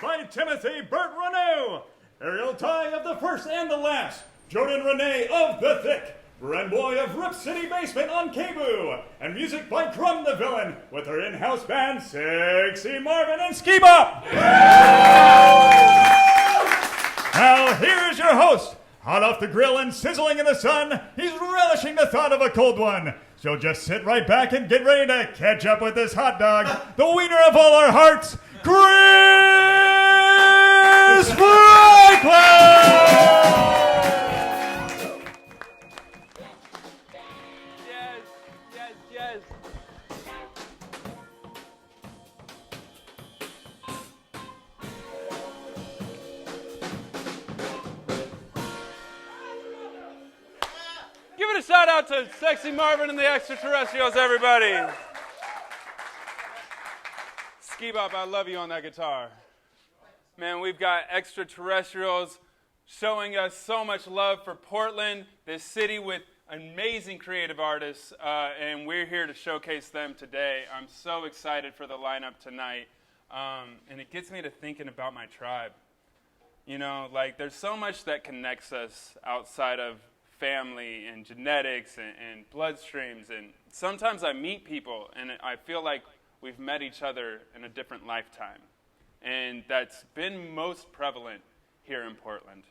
by Timothee Berte Renou. Aerial tie of the first and the last, Jordan Renee of The Thick. Renboy of Rip City Basement on Cebu. And music by Crumb the Villain with her in-house band, Sexy Marvin and Ski Bop. Now here's your host. Hot off the grill and sizzling in the sun, he's relishing the thought of a cold one. So just sit right back and get ready to catch up with this hot dog, the wiener of all our hearts, Chris Franklin! Yes. Give it a shout out to Sexy Marvin and the Extraterrestrials, everybody. Ski Bop, I love you on that guitar. Man, we've got Extraterrestrials showing us so much love for Portland, this city with amazing creative artists, and we're here to showcase them today. I'm so excited for the lineup tonight, and it gets me to thinking about my tribe. You know, like there's so much that connects us outside of family and genetics and bloodstreams, and sometimes I meet people and I feel like we've met each other in a different lifetime, and that's been most prevalent here in Portland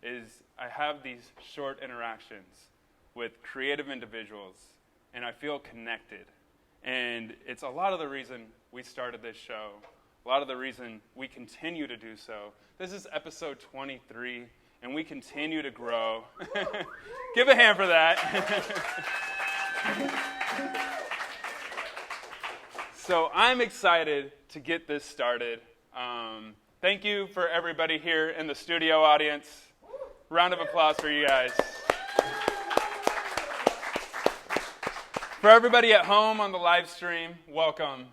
is I have these short interactions with creative individuals and I feel connected, and it's a lot of the reason we started this show, a lot of the reason we continue to do so. This is episode 23 and we continue to grow. Give a hand for that. So I'm excited to get this started. Thank you for everybody here in the studio audience. Round of applause for you guys. For everybody at home on the live stream, welcome.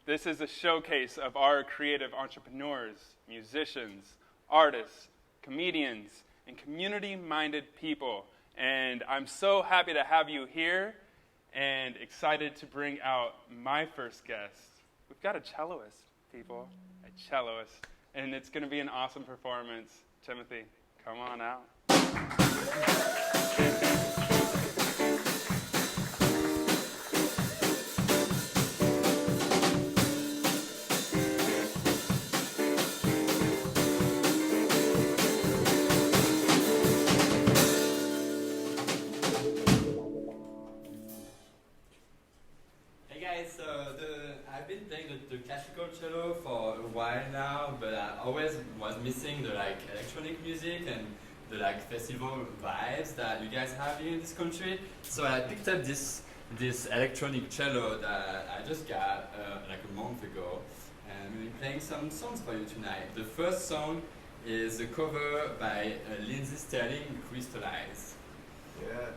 This is a showcase of our creative entrepreneurs, musicians, artists, comedians, and community-minded people. And I'm so happy to have you here and excited to bring out my first guest. We've got a celloist, people, a celloist, and it's going to be an awesome performance. Timothy, come on out. I've been playing the classical cello for a while now, but I always was missing the electronic music and the festival vibes that you guys have here in this country. So I picked up this electronic cello that I just got a month ago, and we'll be playing some songs for you tonight. The first song is a cover by Lindsay Sterling, Crystallize. Yeah.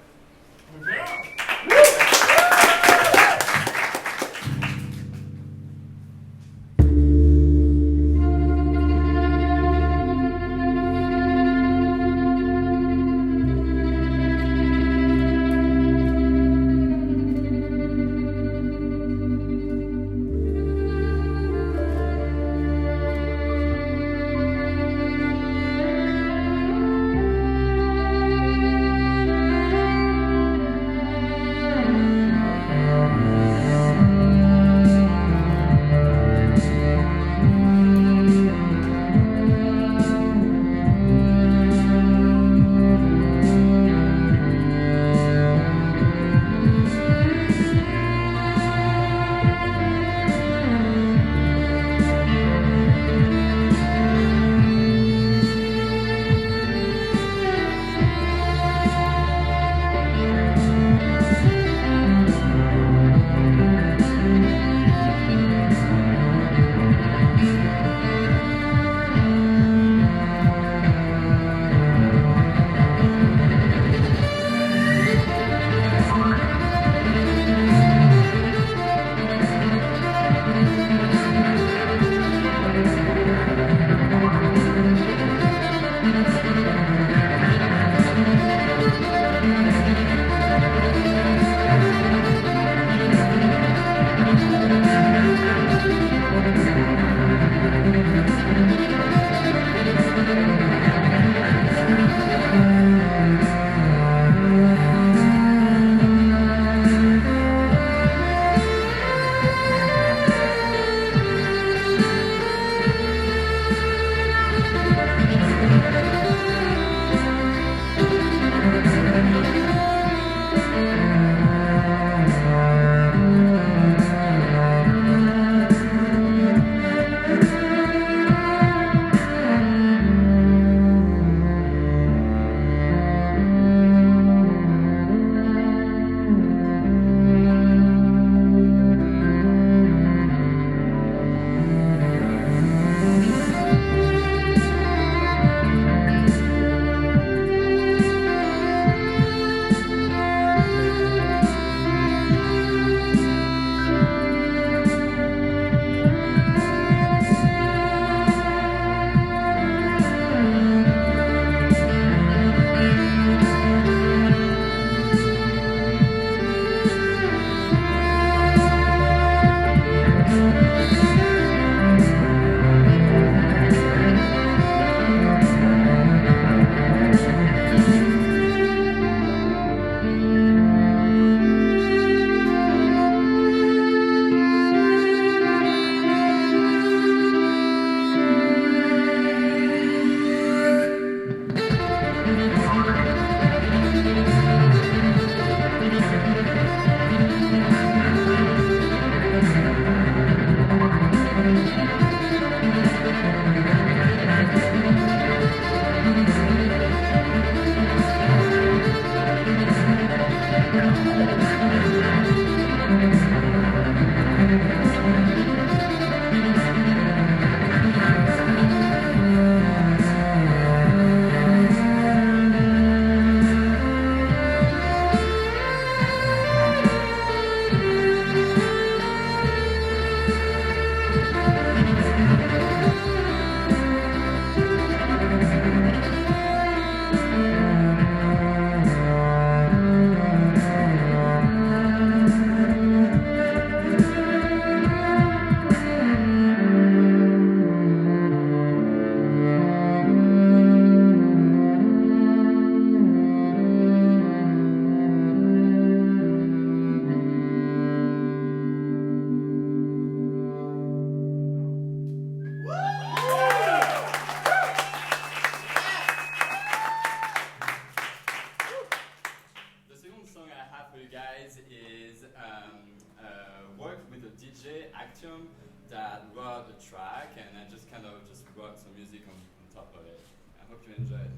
Axiom that wrote a track, and I just kind of just wrote some music on top of it. I hope you enjoy it.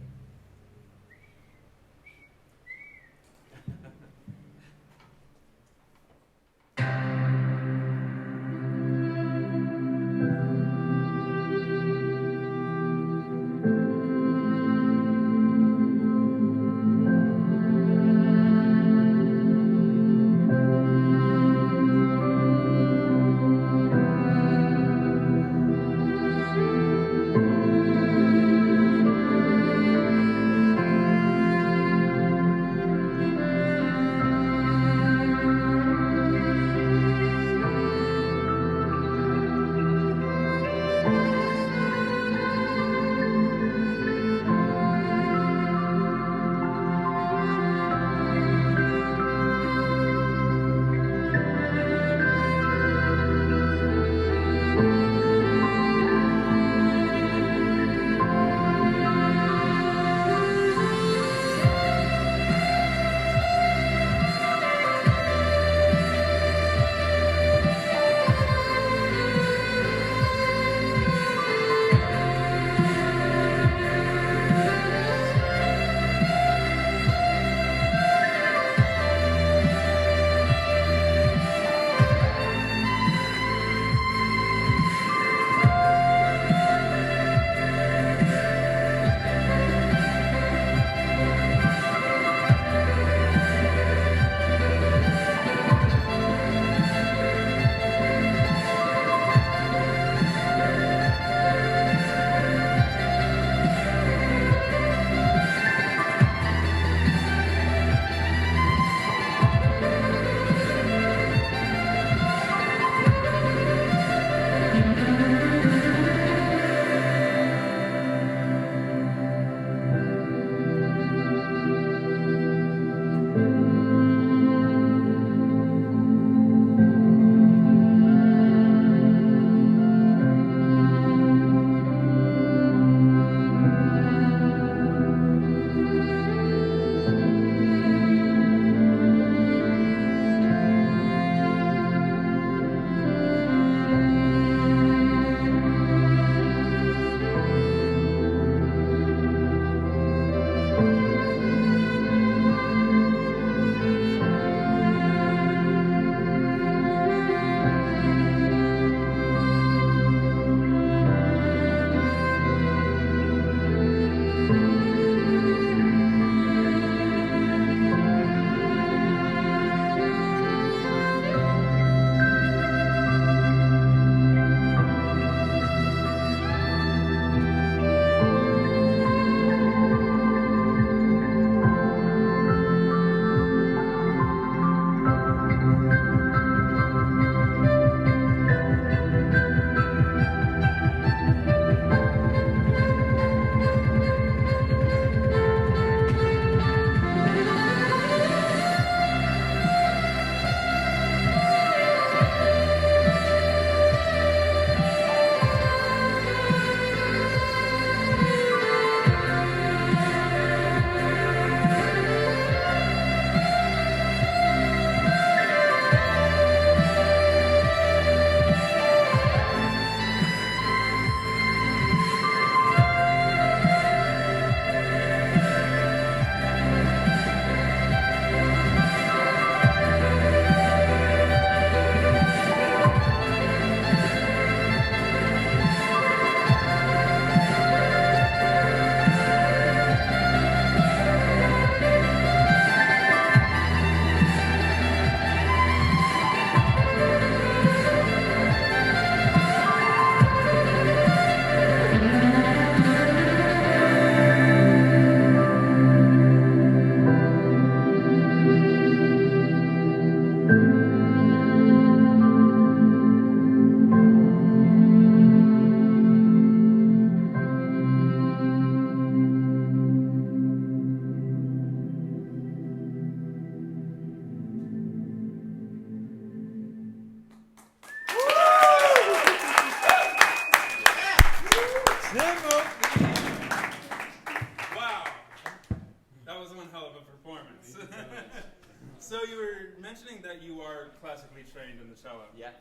So you were mentioning that you are classically trained in the cello. Yeah.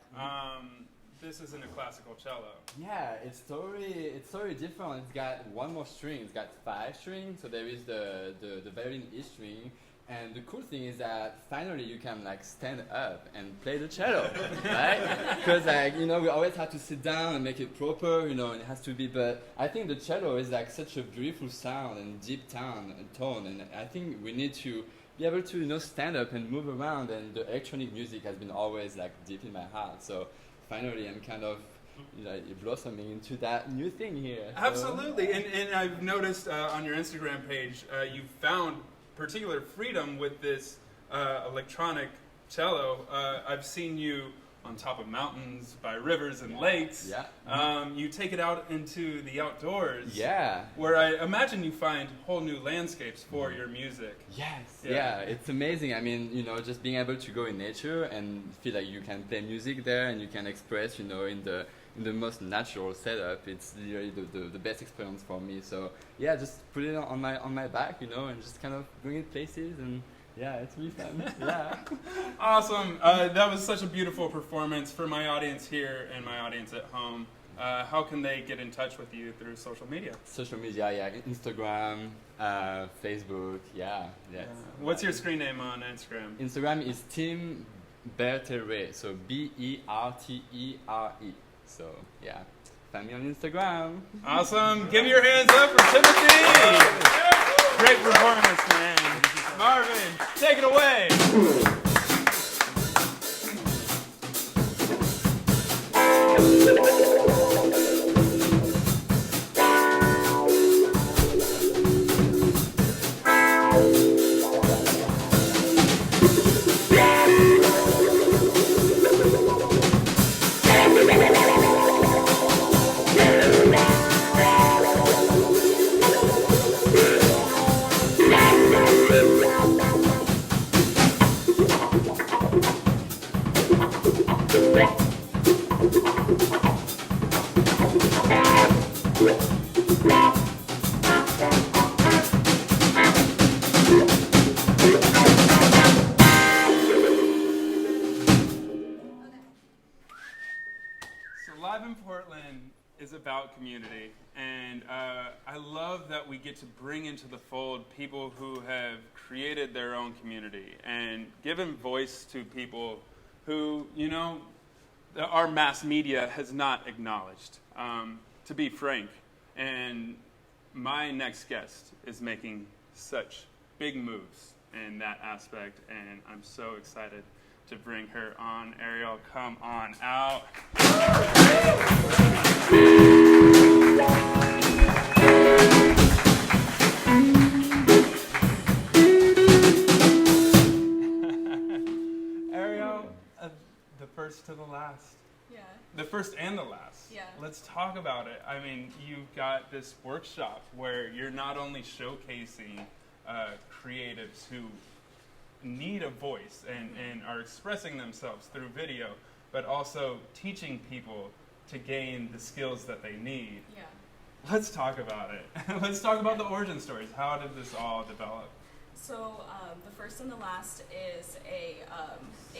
this isn't a classical cello. Yeah, it's totally different. It's got one more string. It's got 5 strings. So there is the violin E string. And the cool thing is that finally you can like stand up and play the cello, right? Because like, you know, we always have to sit down and make it proper, you know, and it has to be, but I think the cello is like such a beautiful sound and deep tone, and I think we need to be able to, you know, stand up and move around, and the electronic music has been always like deep in my heart. So finally I'm kind of, you know, blossoming into that new thing here. Absolutely, so. And I've noticed on your Instagram page, you found particular freedom with this electronic cello. I've seen you on top of mountains, by rivers and lakes. Yeah. You take it out into the outdoors. Yeah. Where I imagine you find whole new landscapes for your music. Yes. Yeah, it's amazing. I mean, you know, just being able to go in nature and feel like you can play music there and you can express, you know, in the most natural setup, it's really the best experience for me. So yeah, just put it on my back, you know, and just kind of bring it places, and yeah, it's really fun. Yeah. Awesome. That was such a beautiful performance. For my audience here and my audience at home, how can they get in touch with you through social media? Social media, yeah, Instagram, Facebook, yeah. Yes. What's your screen name on Instagram? Instagram is Tim Berte Renou, so Bertere. So, yeah, find me on Instagram. Awesome. Give your hands up for Timothy. Great performance, man. Marvin, take it away. Live in Portland is about community, and I love that we get to bring into the fold people who have created their own community and given voice to people who, you know, our mass media has not acknowledged, to be frank. And my next guest is making such big moves in that aspect, and I'm so excited to bring her on. Ariel, come on out. Ariel, the first to the last. Yeah. The first and the last. Yeah. Let's talk about it. I mean, you've got this workshop where you're not only showcasing creatives who need a voice and are expressing themselves through video, but also teaching people to gain the skills that they need. Yeah. Let's talk about it. Let's talk about the origin stories. How did this all develop? So the first and the last is a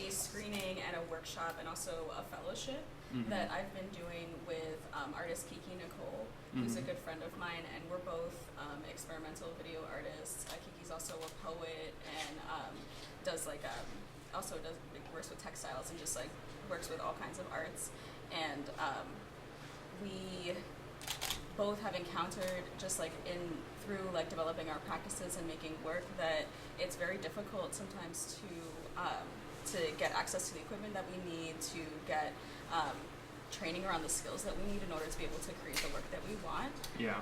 screening and a workshop and also a fellowship that I've been doing with artist Kiki Nicole, who's a good friend of mine, and we're both experimental video artists. Kiki's also a poet and works with textiles and just like works with all kinds of arts. And we both have encountered just like through like developing our practices and making work that it's very difficult sometimes to get access to the equipment that we need, to get training around the skills that we need in order to be able to create the work that we want. Yeah.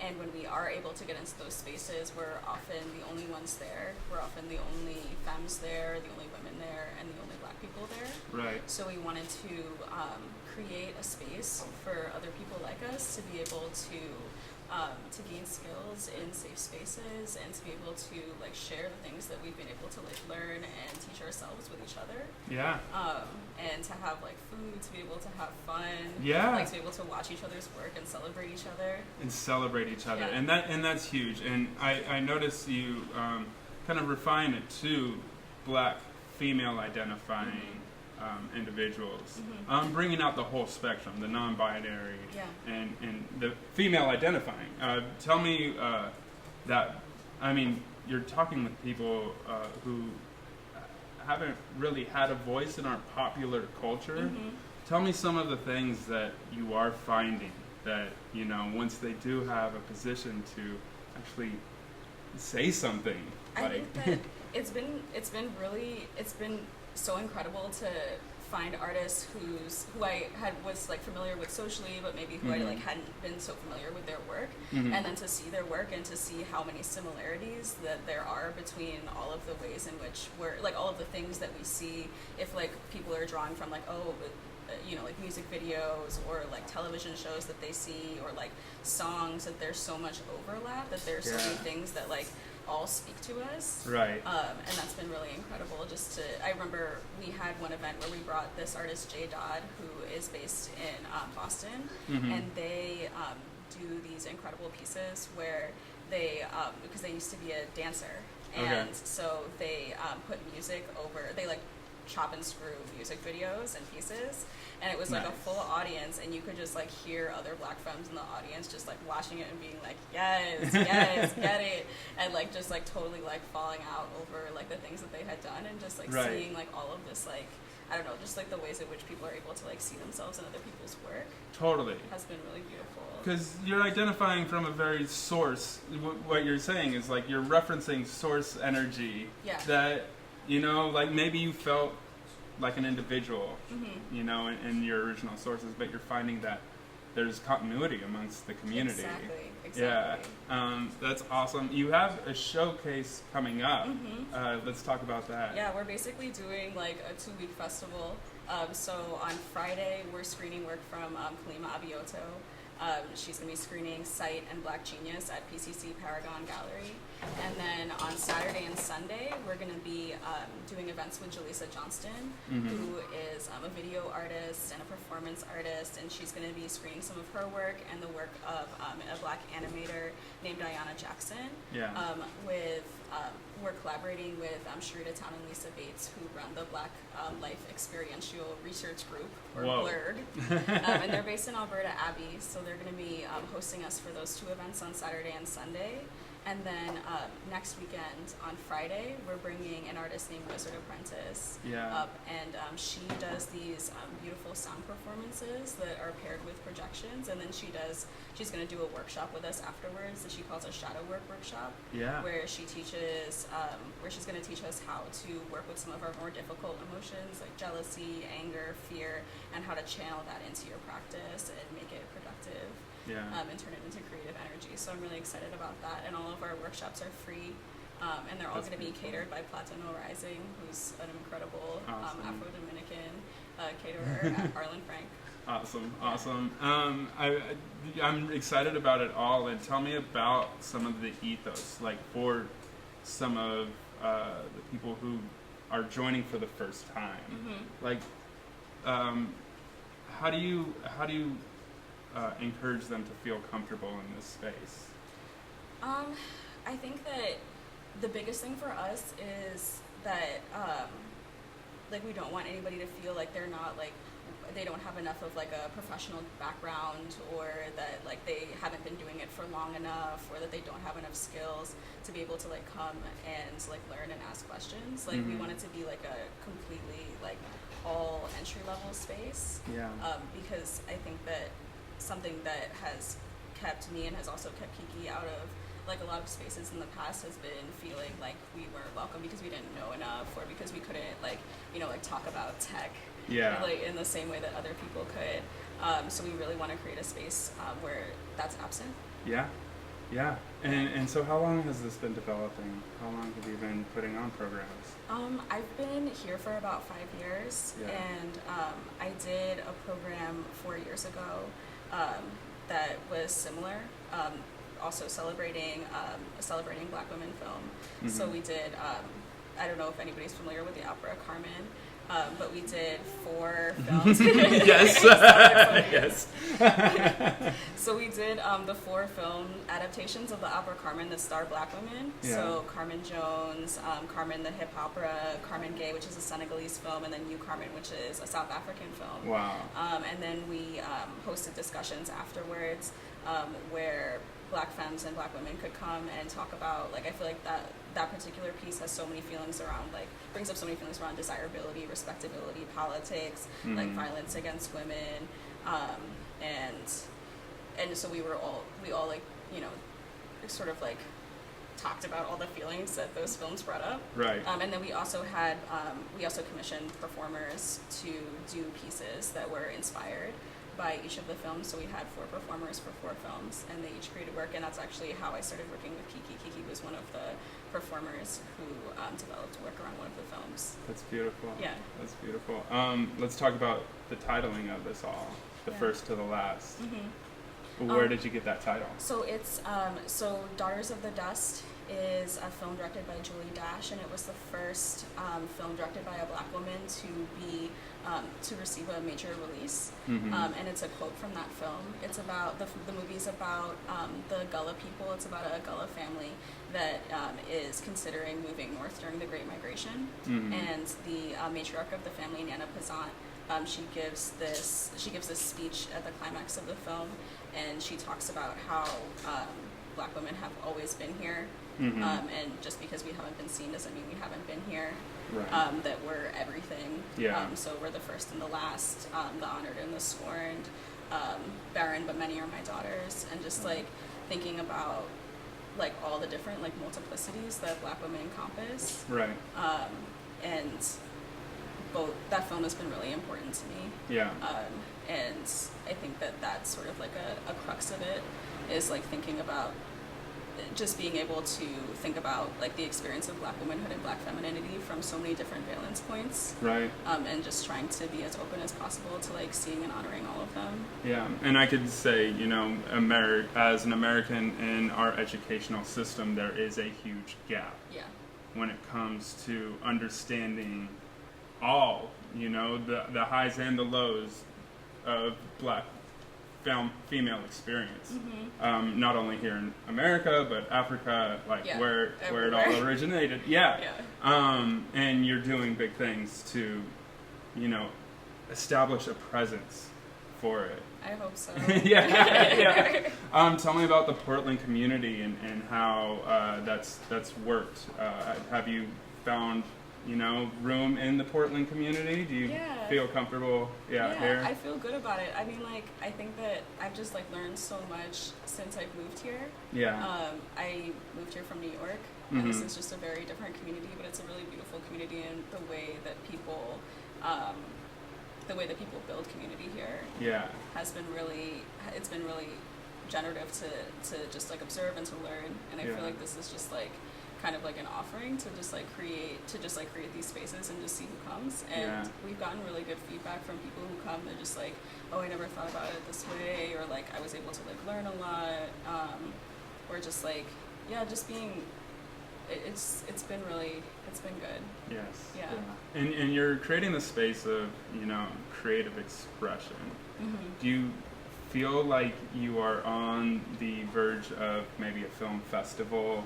And when we are able to get into those spaces, we're often the only ones there. We're often the only femmes there, the only women there, and the only Black people there. Right. So we wanted to create a space for other people like us to be able to gain skills in safe spaces and to be able to like share the things that we've been able to like learn and teach ourselves with each other. Yeah. And to have like food, to be able to have fun. Yeah. Like to be able to watch each other's work and celebrate each other. Yeah. And that's huge. And I noticed you kind of refine it to Black female identifying individuals, bringing out the whole spectrum, the non-binary and the female identifying. Tell me that, I mean, you're talking with people who haven't really had a voice in our popular culture. Tell me some of the things that you are finding that, you know, once they do have a position to actually say something. I think that it's been so incredible to find artists who I was like familiar with socially, but maybe who I like hadn't been so familiar with their work, and then to see their work and to see how many similarities that there are between all of the ways in which we're like all of the things that we see. If like people are drawing from like you know, like music videos or like television shows that they see or like songs, that there's so much overlap, that there's so many things that like all speak to us. Right. And that's been really incredible. I remember we had one event where we brought this artist, Jay Dodd, who is based in Boston, and they do these incredible pieces where they, because they used to be a dancer, and so they put music over, they like chop and screw music videos and pieces, and it was like a full audience, and you could just like hear other Black femmes in the audience just like watching it and being like, yes, get it, and like just like totally like falling out over like the things that they had done, and just like seeing like all of this like, I don't know, just like the ways in which people are able to like see themselves in other people's work. Totally. Has been really beautiful. Because you're identifying from a very source. What you're saying is like you're referencing source energy that, you know, like maybe you felt like an individual, you know, in your original sources, but you're finding that there's continuity amongst the community. Exactly. Yeah, that's awesome. You have a showcase coming up. Let's talk about that. Yeah, we're basically doing like a 2-week festival. So on Friday, we're screening work from Kalima Abioto. She's going to be screening Sight and Black Genius at PCC Paragon Gallery. And then on Saturday and Sunday, we're going to be doing events with Jaleesa Johnston, who is a video artist and a performance artist, and she's going to be screening some of her work and the work of a Black animator named Diana Jackson. We're collaborating with Sharita Town and Lisa Bates, who run the Black Life Experiential Research Group, or BLIRG. And they're based in Alberta Abbey, so they're going to be hosting us for those 2 events on Saturday and Sunday. And then next weekend, on Friday, we're bringing an artist named Wizard Apprentice up, and she does these beautiful sound performances that are paired with projections, and then she's going to do a workshop with us afterwards that she calls a shadow work workshop, where she teaches, where she's going to teach us how to work with some of our more difficult emotions like jealousy, anger, fear, and how to channel that into your practice and make it productive. And turn it into creative energy. So I'm really excited about that. And all of our workshops are free, and they're all going to be catered by Platano Rising, who's an incredible Afro-Dominican caterer at Harlan Frank. Awesome. I'm excited about it all. And tell me about some of the ethos, like for some of the people who are joining for the first time. Like, how do you encourage them to feel comfortable in this space? I think that the biggest thing for us is that like we don't want anybody to feel like they're not like they don't have enough of like a professional background, or that like they haven't been doing it for long enough, or that they don't have enough skills to be able to like come and like learn and ask questions. Like we want it to be like a completely like all entry level space. Because I think that something that has kept me and has also kept Kiki out of like a lot of spaces in the past has been feeling like we weren't welcome because we didn't know enough, or because we couldn't like, you know, like talk about tech like in the same way that other people could. So we really want to create a space where that's absent. And so how long has this been developing? How long have you been putting on programs? I've been here for about 5 years, and I did a program 4 years ago that was similar, also celebrating Black women film. So we did, I don't know if anybody's familiar with the opera Carmen, but we did 4 films. Yes. Yes. So we did the 4 film adaptations of the opera Carmen that star Black women. Yeah. So Carmen Jones, Carmen the hip opera, Carmen Gay, which is a Senegalese film, and then You Carmen, which is a South African film. Wow. And then we hosted discussions afterwards where Black femmes and Black women could come and talk about, like, I feel like that particular piece has so many feelings around, like, brings up so many feelings around desirability, respectability, politics, like violence against women, and so we all like, you know, sort of like talked about all the feelings that those films brought up. Right. And then we also had we also commissioned performers to do pieces that were inspired by each of the films. So we had 4 performers for 4 films, and they each created work, and that's actually how I started working with Kiki. Kiki was one of the performers who developed work around one of the films. That's beautiful. Yeah. That's beautiful. Let's talk about the titling of this all, the first to the last. Where did you get that title? So it's so Daughters of the Dust is a film directed by Julie Dash, and it was the first film directed by a Black woman to be to receive a major release. And it's a quote from that film. It's about the movie's about the Gullah people. It's about a Gullah family that is considering moving north during the Great Migration. And the matriarch of the family, Nana Pazant, she gives this speech at the climax of the film, and she talks about how Black women have always been here, and just because we haven't been seen doesn't mean we haven't been here. Right. That we're everything. Yeah. So we're the first and the last, the honored and the scorned, barren, but many are my daughters, and just like thinking about like all the different like multiplicities that Black women encompass. Right. And that film has been really important to me. Yeah. And I think that that's sort of like a crux of it, is like thinking about just being able to think about like the experience of Black womanhood and Black femininity from so many different valence points. Right. And just trying to be as open as possible to like seeing and honoring all of them. Yeah, and I could say, you know, as an American in our educational system, there is a huge gap. Yeah. When it comes to understanding all, you know, the highs and the lows of Black female experience, not only here in America but Africa, like where it all originated. And you're doing big things to, you know, establish a presence for it. I hope so. Yeah. Tell me about the Portland community and how that's worked. Have you found, you know, room in the Portland community? Do you feel comfortable here? I feel good about it. I mean, like, I think that I've just like learned so much since I've moved here. I moved here from New York, and this is just a very different community, but it's a really beautiful community, and the way that people build community here has been really generative to just like observe and to learn, and I feel like this is just like kind of like an offering to just like create these spaces and just see who comes. And we've gotten really good feedback from people who come. They're just like, oh, I never thought about it this way, or like I was able to like learn a lot, or just like just being. It's been good. Yes. Yeah. And you're creating the space of, you know, creative expression. Do you feel like you are on the verge of maybe a film festival?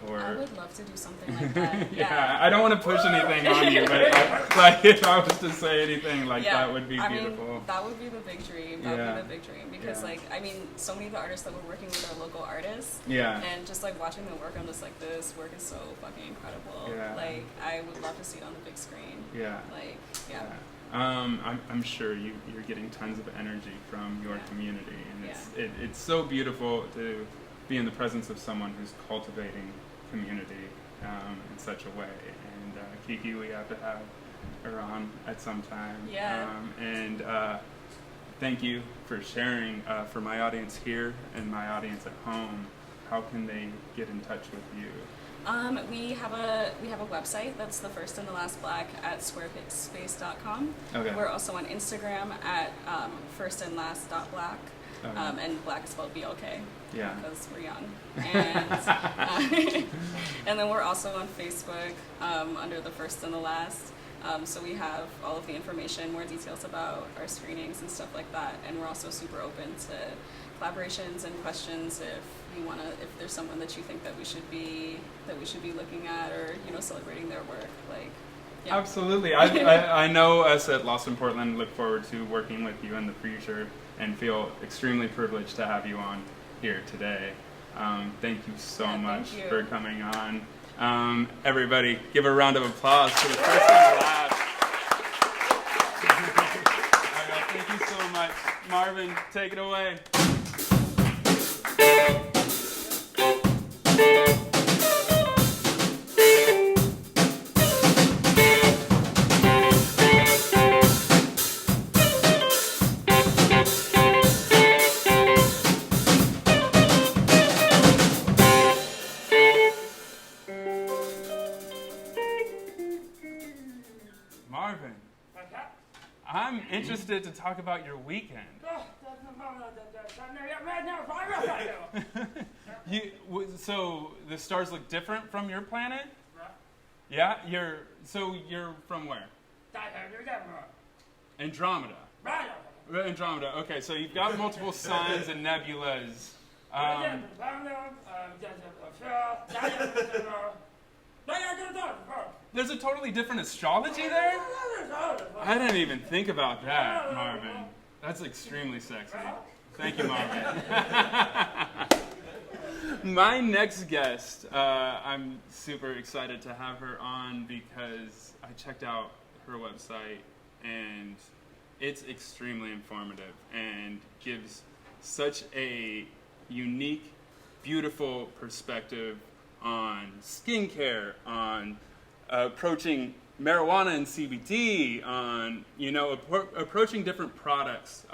Or I would love to do something like that. I don't want to push anything on you, but like if I was to say anything, like that would be beautiful. I mean, that would be the big dream. That would be the big dream, because like, I mean, so many of the artists that we're working with are local artists. And just like watching them work, I'm just like, this work is so fucking incredible. Like, I would love to see it on the big screen. I'm sure you're getting tons of energy from your community, and it's so beautiful to be in the presence of someone who's cultivating community in such a way. And Kiki, we have to have her on at some time. And thank you for sharing. For my audience here and my audience at home, how can they get in touch with you? We have a website that's the first and the last black at squarespace.com. We're also on Instagram at firstandlast.black. And black is spelled BLK. Because we're young. And and then we're also on Facebook under the first and the last. So we have all of the information, more details about our screenings and stuff like that. And we're also super open to collaborations and questions if you want to, if there's someone that you think that we should be looking at, or celebrating their work. Like, yeah. Absolutely. I know us at Lost in Portland look forward to working with you in the future and feel extremely privileged to have you on here today. Thank you so much for coming on. Everybody, give a round of applause for the first and the last. All right, thank you so much. Marvin, take it away. Marvin, I'm interested to talk about your weekend. So the stars look different from your planet? Yeah, you're from where? Andromeda. Andromeda. Okay, so you've got multiple signs and nebulas. There's a totally different astrology there? I didn't even think about that, Marvin. That's extremely sexy. Thank you, Marvin. My next guest, I'm super excited to have her on because I checked out her website and it's extremely informative and gives such a unique, beautiful perspective on skincare, on approaching marijuana and CBD, on approaching different products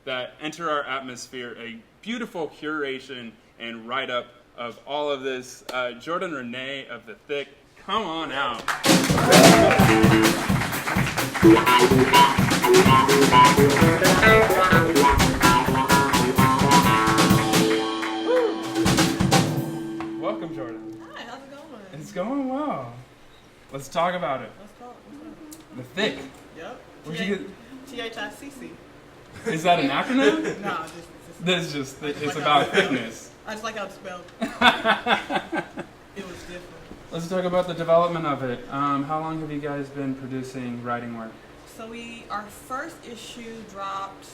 that enter our atmosphere. A beautiful curation and write-up of all of this. Jordan Renou of The Thick, come on out. Welcome, Jordan. Hi, how's it going? It's going well. Let's talk about it. Let's talk. The Thick. Yep. Where'd you get? THICC. Is that an acronym? No, It's about thickness. I just like how it's spelled. It was different. Let's talk about the development of it. How long have you guys been producing writing work? So our first issue dropped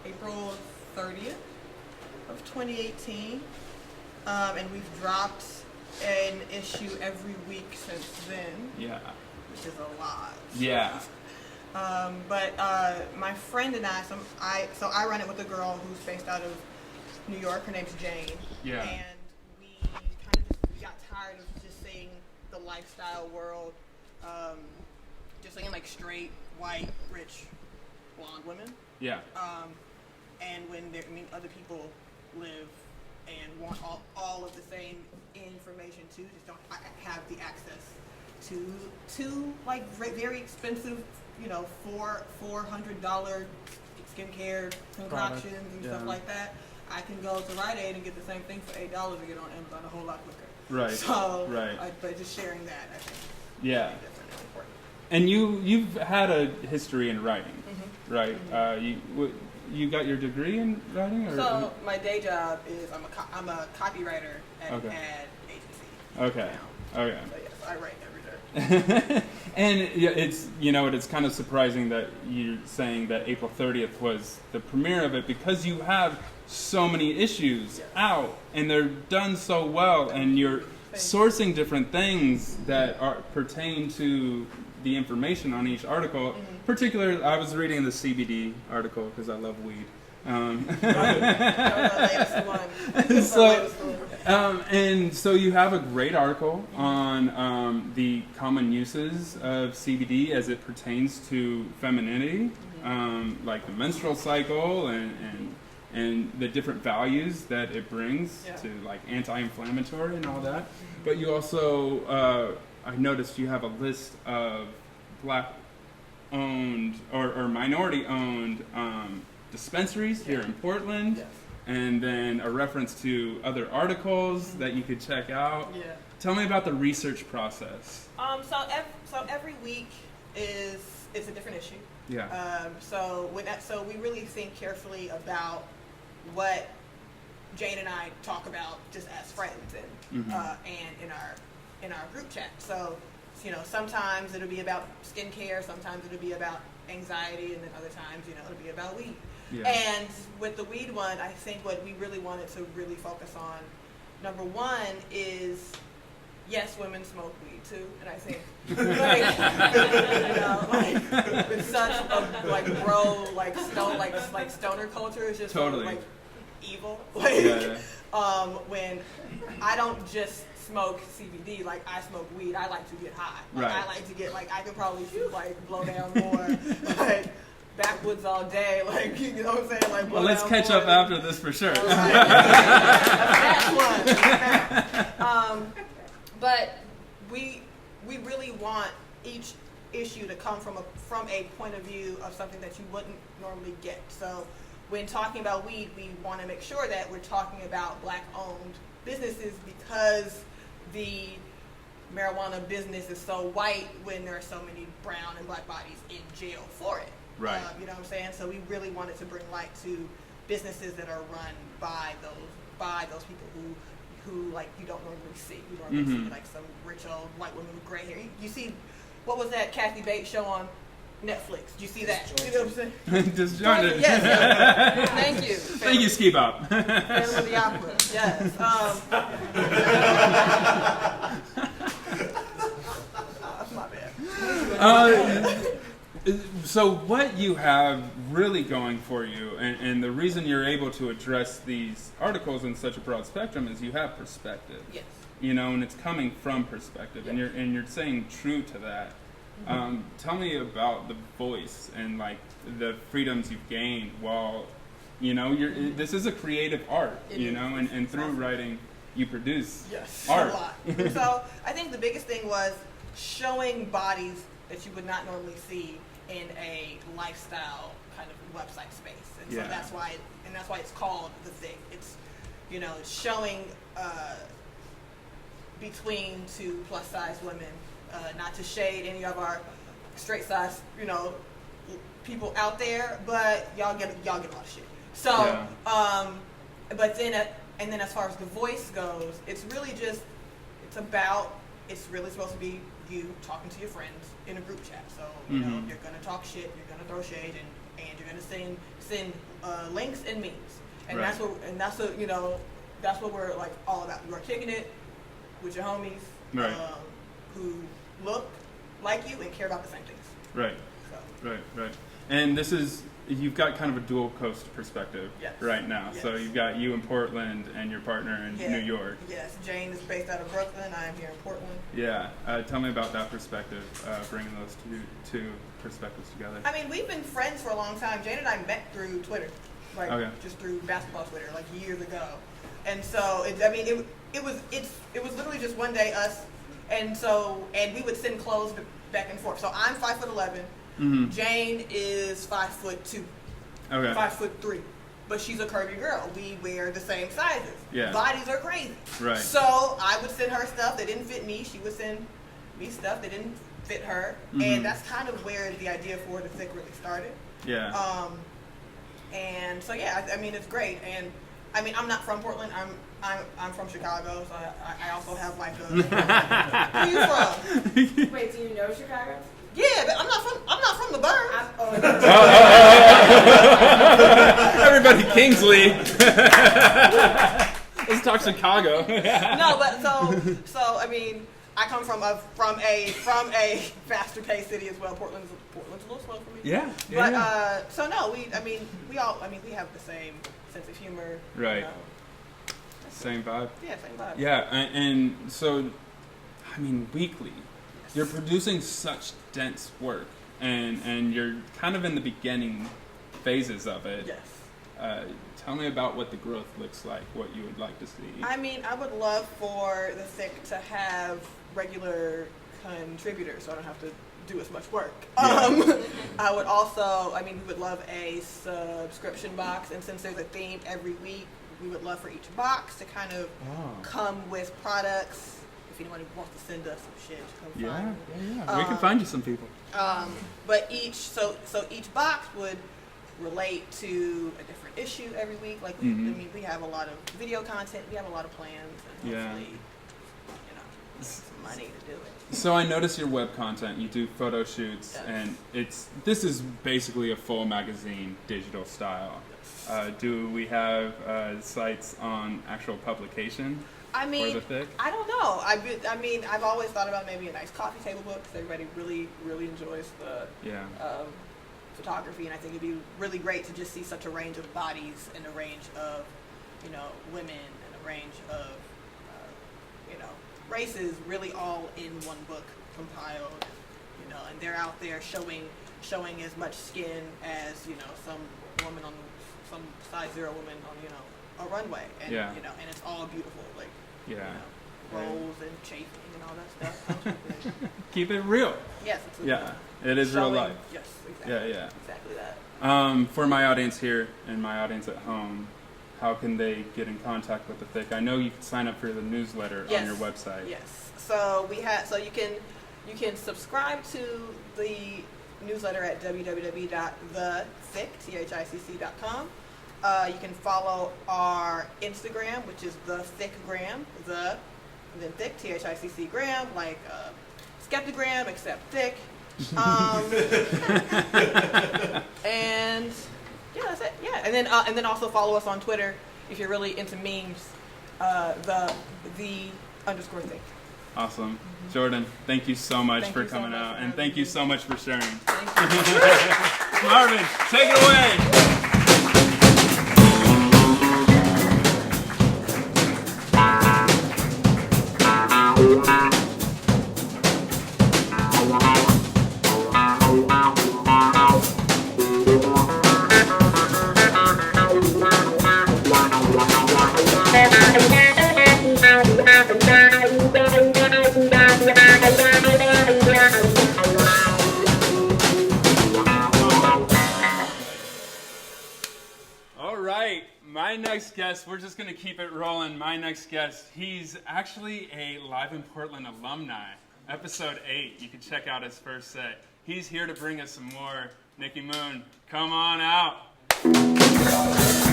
April 30th of 2018, and we've dropped an issue every week since then. Yeah. Which is a lot. Yeah. But my friend and I run it with a girl who's based out of New York. Her name's Jane. Yeah. And we got tired of just seeing the lifestyle world, just seeing like straight, white, rich, blonde women. Yeah. And when other people live and want all of the same information too, just don't have the access to like very expensive, $400 skincare concoctions and stuff like that. I can go to Rite Aid and get the same thing for $8 and get on Amazon a whole lot quicker. Right. So, right. But just sharing that, I think. Yeah. Definitely important. And you've had a history in writing, Mm-hmm. right? Mm-hmm. You got your degree in writing, or? So my day job is I'm a copywriter at an ad agency. Okay. Now. Okay. So yes, I write every day. And it's kind of surprising that you're saying that April 30th was the premiere of it, because you have so many issues out and they're done so well, and you're sourcing different things that pertain to the information on each article. Mm-hmm. Particularly, I was reading the CBD article because I love weed. And so you have a great article on the common uses of CBD as it pertains to femininity, like the menstrual cycle and the different values that it brings to like anti-inflammatory and all that. But you also, I noticed you have a list of Black-owned or minority-owned dispensaries here in Portland. Yes. And then a reference to other articles that you could check out. Yeah. Tell me about the research process. So every week it's a different issue. Yeah. So we really think carefully about what Jane and I talk about just as friends and in our group chat. So, sometimes it'll be about skincare, sometimes it'll be about anxiety, and then other times, it'll be about weed. Yeah. And with the weed one, I think what we really wanted to really focus on, number one, is yes, women smoke weed too, and I think it's such a stoner culture is just totally so, evil. When I don't just smoke CBD, I smoke weed. I like to get high. Right. I like to get I could probably blow down more backwoods all day. You know what I'm saying? Well, let's catch up after this for sure. That's one. But we really want each issue to come from a point of view of something that you wouldn't normally get. So when talking about weed, we want to make sure that we're talking about Black-owned businesses because the marijuana business is so white when there are so many brown and Black bodies in jail for it. Right. You know what I'm saying? So we really wanted to bring light to businesses that are run by those people who you don't normally see. You normally see some rich old white woman with gray hair. You see, what was that Kathy Bates show on Netflix? Did you see that? You know what I'm saying? Disjointed. Yes. Thank you. Thank you, Ski Bob. Phantom of the Opera. Yes. That's my bad. So what you have really going for you, and the reason you're able to address these articles in such a broad spectrum is you have perspective. Yes. And it's coming from perspective, Yes. and you're staying true to that. Tell me about the voice and the freedoms you've gained while, this is a creative art, and through writing you produce art. A lot. So I think the biggest thing was showing bodies that you would not normally see in a lifestyle kind of website space, and so that's why it's called The Thick. It's showing between two plus size women, not to shade any of our straight size people out there, but y'all get a lot of shit. So but then and then as far as the voice goes, it's really just it's really supposed to be you talking to your friends in a group chat. So you're gonna talk shit, you're gonna throw shade, and you're gonna send links and memes, and that's what we're all about. You are kicking it with your homies who look like you and care about the same things. Right. So. Right. And you've got kind of a dual coast perspective right now. Yes. So you've got you in Portland and your partner in New York. Yes, Jane is based out of Brooklyn. I am here in Portland. Yeah. Tell me about that perspective, bringing those two perspectives together. I mean, we've been friends for a long time. Jane and I met through Twitter, just through basketball Twitter, years ago. And so, it was literally just one day us, and we would send clothes back and forth. So I'm 5'11". Mm-hmm. Jane is 5'2". Okay. 5'3", but she's a curvy girl. We wear the same sizes. Yeah. Bodies are crazy. Right. So I would send her stuff that didn't fit me. She would send me stuff that didn't fit her, and that's kind of where the idea for The Thick really started. Yeah. And so it's great. And I'm not from Portland. I'm from Chicago, so I also have a. Where you from? Wait, do you know Chicago? Yeah, but I'm not from the burbs. Everybody, Kingsley. Let's talk Chicago. No, but so I come from a faster paced city as well. Portland's a little slow for me. Yeah. But so no, we have the same sense of humor. Right. Same vibe. Yeah, same vibe. Yeah, and so, weekly, you're producing such dense work, and you're kind of in the beginning phases of it. Yes. Tell me about what the growth looks like, what you would like to see. I would love for The Thick to have regular contributors, so I don't have to do as much work. Yeah. I would also, we would love a subscription box, and since there's a theme every week, we would love for each box to kind of come with products. if anyone wants to send us some shit, come Yeah, find me. we can find you some people. But each box would relate to a different issue every week. Like, I mean, we have a lot of video content, we have a lot of plans, and hopefully, some money to do it. So I notice your web content. You do photo shoots, and this is basically a full magazine, digital style. Do we have sites on actual publication? I mean, for the thick? I don't know. I mean, I've always thought about maybe a nice coffee table book because everybody really enjoys the photography, and I think it'd be really great to just see such a range of bodies and a range of, women and a range of, races really all in one book compiled, and they're out there showing as much skin as, some woman on some size 0 woman on, a runway, and and it's all beautiful, like rolls and chafing and all that stuff. Keep it real. Yes, it's it is real life. Yes, exactly. Exactly that. For my audience here and my audience at home, how can they get in contact with the Thick? I know you can sign up for the newsletter on your website. Yes. So you can subscribe to the newsletter at www.thethick.com. You can follow our Instagram, which is the Thickgram, and then Thick, THICC-gram, like Skeptogram, except Thick. And that's it. Yeah, and then also follow us on Twitter if you're really into memes. The _Thick. Awesome. Jordan, thank you so much for coming out, and thank you so much for sharing. Thank you. Marvin, take it away. My next guest, we're just going to keep it rolling. My next guest, he's actually a Live in Portland alumni. Episode 8, you can check out his first set. He's here to bring us some more. Nicky Moon, come on out. Nice.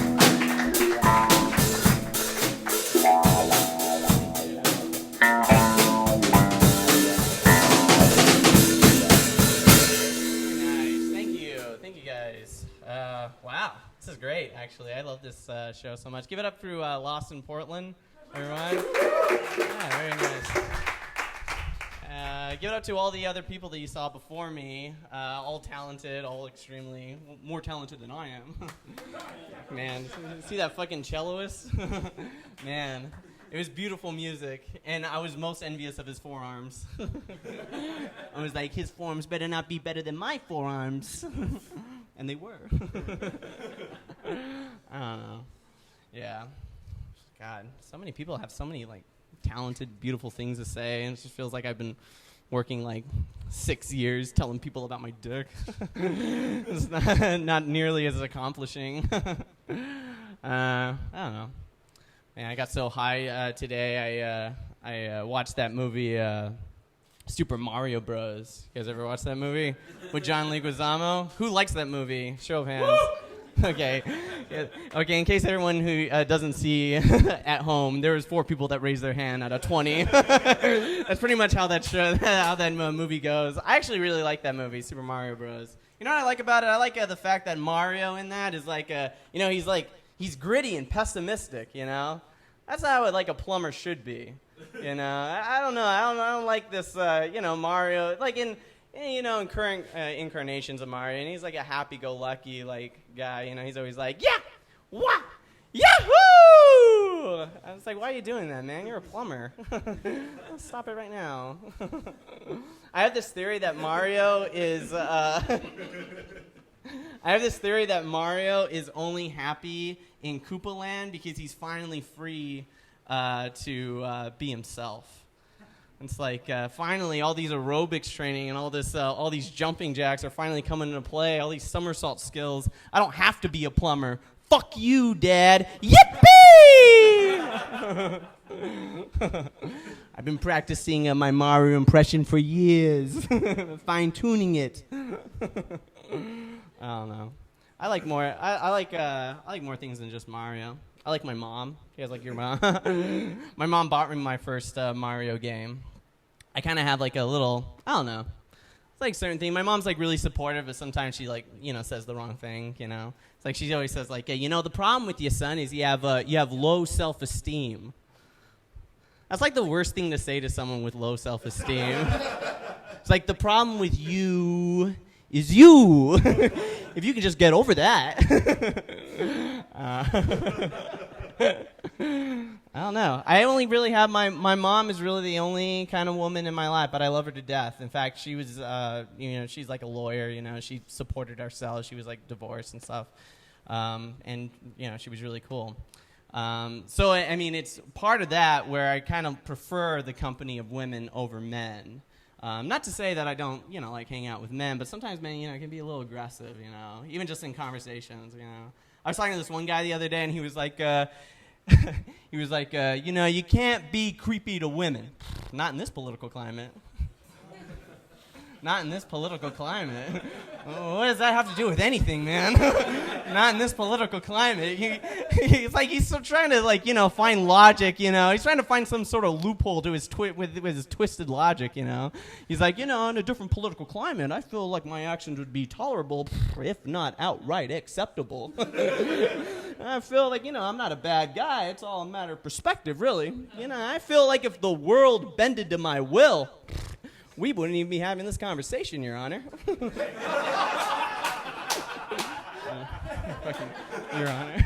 Thank you guys. Wow. This is great, actually. I love this show so much. Give it up for Lost in Portland, everyone. Yeah, very nice. Give it up to all the other people that you saw before me. All talented, all extremely more talented than I am. Man, see that fucking celloist? Man, it was beautiful music, and I was most envious of his forearms. I was like, his forearms better not be better than my forearms. And they were. I don't know. Yeah. God, so many people have so many, talented, beautiful things to say, and it just feels like I've been working, 6 years telling people about my dick. It's not nearly as accomplishing. I don't know. Man, I got so high today, I watched that movie, Super Mario Bros. You guys ever watch that movie with John Leguizamo? Who likes that movie? Show of hands. Okay. Yeah. Okay. In case everyone who doesn't see at home, there was 4 people that raised their hand out of 20. That's pretty much how that movie goes. I actually really like that movie, Super Mario Bros. You know what I like about it? I like the fact that Mario in that is he's gritty and pessimistic. That's how a plumber should be. I don't know. I don't like this, Mario, in current incarnations of Mario, and he's a happy-go-lucky, guy, he's always like, yeah, wah, yahoo! I was like, why are you doing that, man? You're a plumber. Stop it right now. I have this theory that Mario is only happy in Koopa Land because he's finally free to be himself. It's finally all these aerobics training and all these jumping jacks are finally coming into play. All these somersault skills. I don't have to be a plumber. Fuck you, Dad. Yippee! I've been practicing my Mario impression for years, fine-tuning it. I don't know. I like more. I like more things than just Mario. I like my mom. You guys like your mom? My mom bought me my first Mario game. I kind of have like a little. I don't know. It's like certain thing. My mom's like really supportive, but sometimes she like says the wrong thing. It's like she always says like, hey, the problem with your son is you have low self-esteem. That's like the worst thing to say to someone with low self-esteem. It's like the problem with you is you. If you can just get over that. I don't know. I only really have my mom is really the only kind of woman in my life, but I love her to death. In fact, she was, she's like a lawyer. She supported ourselves. She was like divorced and stuff, and she was really cool. So I mean, it's part of that where I kind of prefer the company of women over men. Not to say that I don't, like hang out with men, but sometimes men, can be a little aggressive, even just in conversations, I was talking to this one guy the other day, and he was like, you can't be creepy to women. Not in this political climate. Not in this political climate. What does that have to do with anything, man? Not in this political climate. He's still trying to find logic. He's trying to find some sort of loophole to his with his twisted logic. He's like, in a different political climate, I feel like my actions would be tolerable, if not outright acceptable. I feel like I'm not a bad guy. It's all a matter of perspective, really. I feel like if the world bended to my will, we wouldn't even be having this conversation, Your Honor. Your Honor.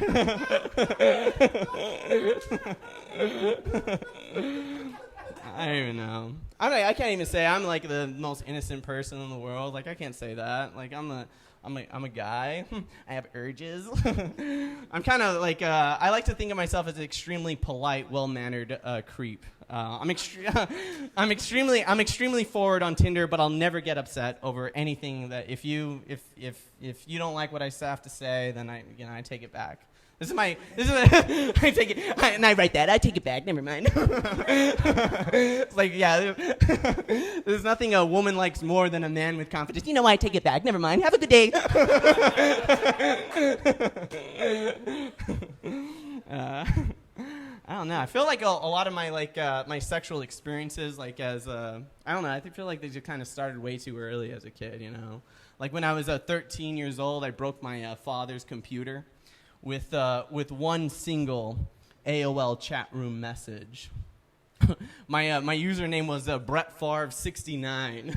I don't even know. I can't even say I'm like the most innocent person in the world. Like I can't say that. Like I'm a guy. I have urges. I'm kind of like I like to think of myself as an extremely polite, well-mannered creep. I'm extremely forward on Tinder, but I'll never get upset over anything that if you don't like what I have to say, then I take it back. I take it, and I write that. I take it back. Never mind. It's like, yeah, there's nothing a woman likes more than a man with confidence. I take it back. Never mind. Have a good day. I don't know. I feel like a lot of my my sexual experiences, I don't know. I feel like they just kind of started way too early as a kid. Like when I was 13 years old, I broke my father's computer with one single AOL chat room message. My username was Brett Favre 69.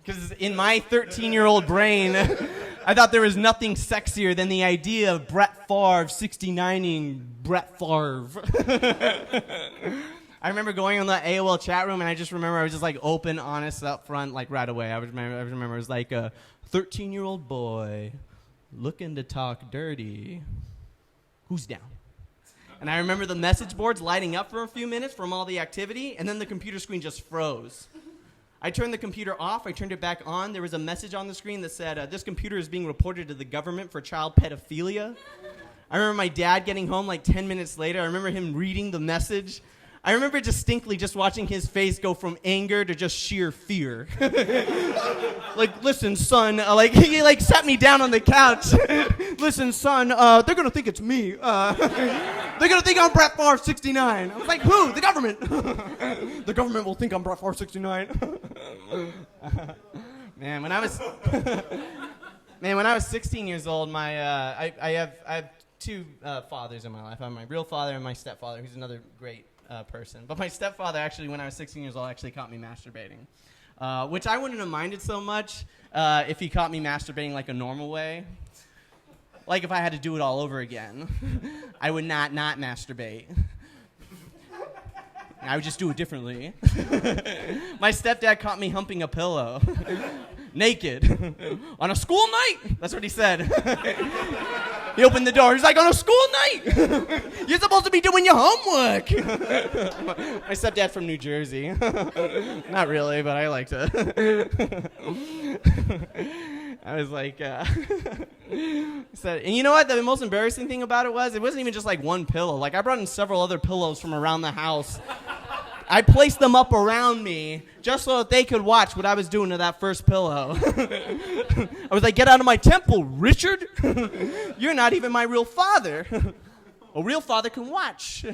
Because in my 13-year-old brain, I thought there was nothing sexier than the idea of Brett Favre 69ing Brett Favre. I remember going on the AOL chat room, and I just remember I was just like open, honest up front, like right away. I remember it was like a 13-year-old boy looking to talk dirty. Who's down? And I remember the message boards lighting up for a few minutes from all the activity, and then the computer screen just froze. I turned the computer off. I turned it back on. There was a message on the screen that said, this computer is being reported to the government for child pedophilia. I remember my dad getting home like 10 minutes later. I remember him reading the message. I remember distinctly just watching his face go from anger to just sheer fear. Like, listen, son, he sat me down on the couch. Listen, son, they're going to think it's me. They're going to think I'm Brett Favre 69. I was like, who? The government. The government will think I'm Brett Favre 69. Man, when I was 16 years old, I have two fathers in my life. I have my real father and my stepfather, who's another great person. But my stepfather, actually, when I was 16 years old, actually caught me masturbating, which I wouldn't have minded so much if he caught me masturbating like a normal way. Like if I had to do it all over again, I would not masturbate. I would just do it differently. My stepdad caught me humping a pillow, naked, on a school night. That's what he said. He opened the door. He's like, on a school night, you're supposed to be doing your homework. My stepdad's from New Jersey. Not really, but I liked it. I was like, said, and you know what? The most embarrassing thing about it wasn't even just like one pillow. Like I brought in several other pillows from around the house. I placed them up around me just so that they could watch what I was doing to that first pillow. I was like, get out of my temple, Richard. You're not even my real father. A real father can watch.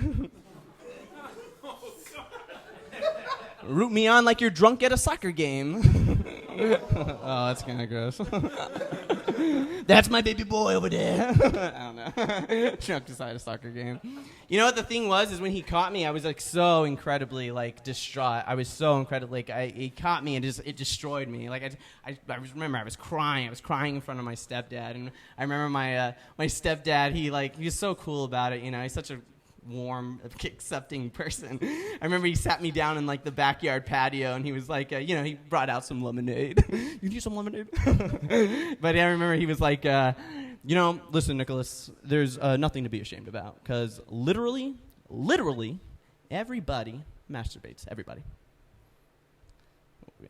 Root me on like you're drunk at a soccer game. Oh, that's kind of gross. That's my baby boy over there. I don't know. Drunk beside a soccer game. You know what the thing was? Is when he caught me, I was like so incredibly like distraught. I was so incredibly he caught me and it destroyed me. Like I remember I was crying. I was crying in front of my stepdad, and I remember my stepdad. He was so cool about it. You know, he's such a warm, accepting person. I remember he sat me down in like the backyard patio, and he was like, he brought out some lemonade. You need some lemonade? But I remember he was like, listen, Nicholas, there's nothing to be ashamed about, because literally, everybody masturbates. Everybody.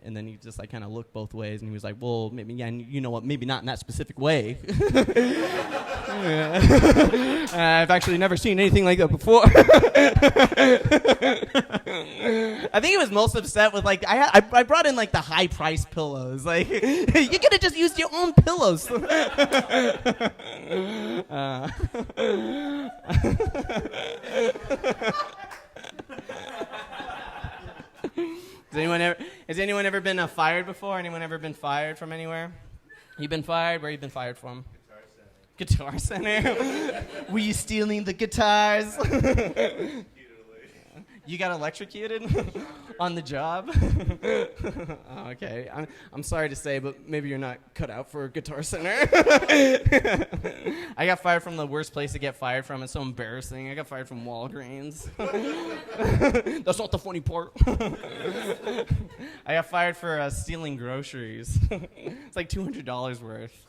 And then he just like kind of looked both ways, and he was like, well, maybe, yeah, you know what, maybe not in that specific way. I've actually never seen anything like that before. I think he was most upset with like, I brought in like the high price pillows. Like, you could have just used your own pillows. Has anyone ever been fired before? Anyone ever been fired from anywhere? You been fired? Where you been fired from? Guitar Center. Were you stealing the guitars? You got electrocuted on the job? Oh, okay. I'm sorry to say, but maybe you're not cut out for Guitar Center. I got fired from the worst place to get fired from. It's so embarrassing. I got fired from Walgreens. That's not the funny part. I got fired for stealing groceries. It's like $200 worth.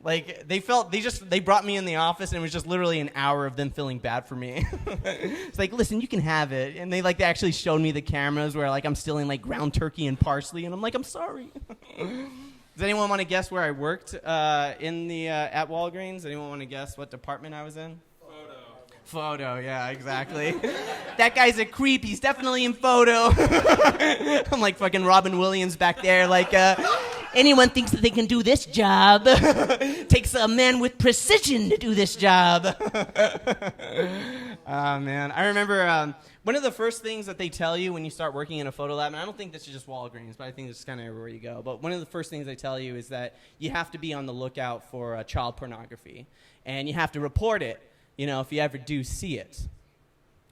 Like, they brought me in the office, and it was just literally an hour of them feeling bad for me. It's like, listen, you can have it. And they actually showed me the cameras where, like, I'm stealing, like, ground turkey and parsley, and I'm like, I'm sorry. Does anyone want to guess where I worked at Walgreens? Anyone want to guess what department I was in? Photo, yeah, exactly. That guy's a creep. He's definitely in photo. I'm like fucking Robin Williams back there, like, anyone thinks that they can do this job. Takes a man with precision to do this job. Oh, man. I remember one of the first things that they tell you when you start working in a photo lab, and I don't think this is just Walgreens, but I think this is kind of everywhere you go, but one of the first things they tell you is that you have to be on the lookout for child pornography, and you have to report it, if you ever do see it.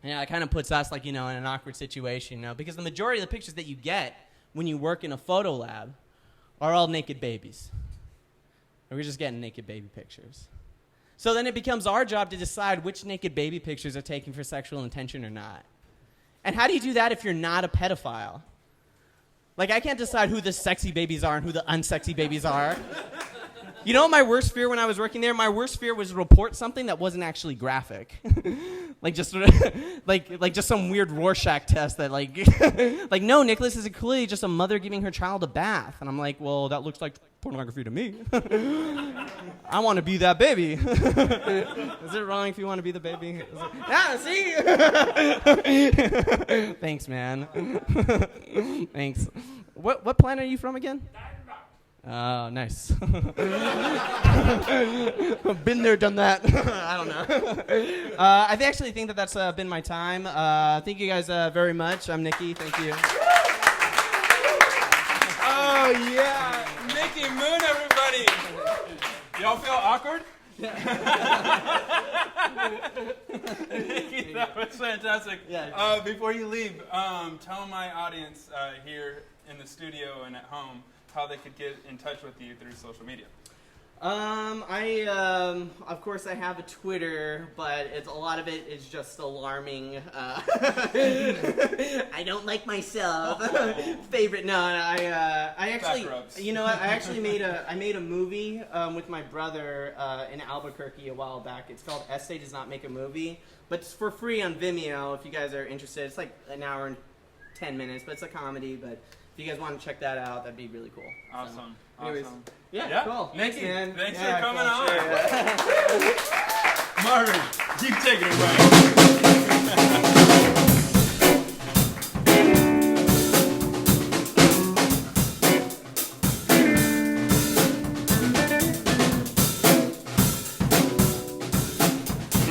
And it kind of puts us, like, in an awkward situation, because the majority of the pictures that you get when you work in a photo lab are all naked babies. And we're just getting naked baby pictures. So then it becomes our job to decide which naked baby pictures are taken for sexual intention or not. And how do you do that if you're not a pedophile? Like, I can't decide who the sexy babies are and who the unsexy babies are. You know what my worst fear when I was working there? My worst fear was to report something that wasn't actually graphic. Like just just some weird Rorschach test that like no, Nicholas, this is clearly just a mother giving her child a bath. And I'm like, well, that looks like pornography to me. I want to be that baby. Is it wrong if you want to be the baby? See? Thanks, man. Thanks. What planet are you from again? Oh, nice. Been there, done that. I don't know. I actually think that's been my time. Thank you guys very much. I'm Nikki. Thank you. Oh, yeah. Nikki Moon, everybody. Y'all feel awkward? Nikki, that was fantastic. Yeah. Before you leave, tell my audience here in the studio and at home how they could get in touch with you through social media. Of course I have a Twitter, but a lot of it is just alarming. I don't like myself. Favorite? No. I actually, you know what? I made a movie with my brother in Albuquerque a while back. It's called Essay Does Not Make a Movie, but it's for free on Vimeo if you guys are interested. It's like an hour and 10 minutes, but it's a comedy. But if you guys want to check that out, that'd be really cool. Awesome. So, anyways, awesome. Yeah, cool. Nikki, man. Thanks for coming on. Sure, yeah. Marvin, keep taking it, right?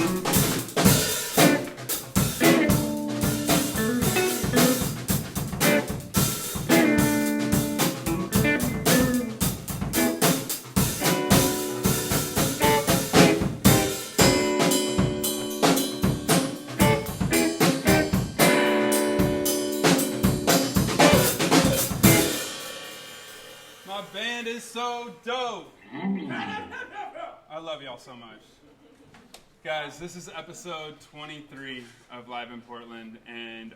My band is so dope. I love y'all so much. Guys, this is episode 23 of Live in Portland, and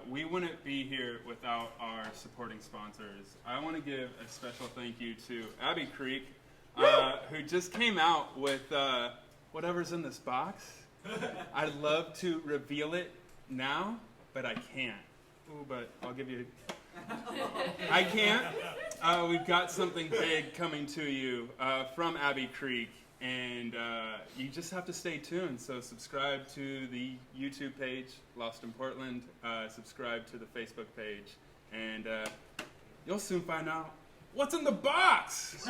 we wouldn't be here without our supporting sponsors. I want to give a special thank you to Abbey Creek, who just came out with whatever's in this box. I'd love to reveal it now, but I can't. Ooh, but I'll give you... I can't. We've got something big coming to you from Abbey Creek, and you just have to stay tuned. So subscribe to the YouTube page, Lost in Portland. Subscribe to the Facebook page, and you'll soon find out what's in the box.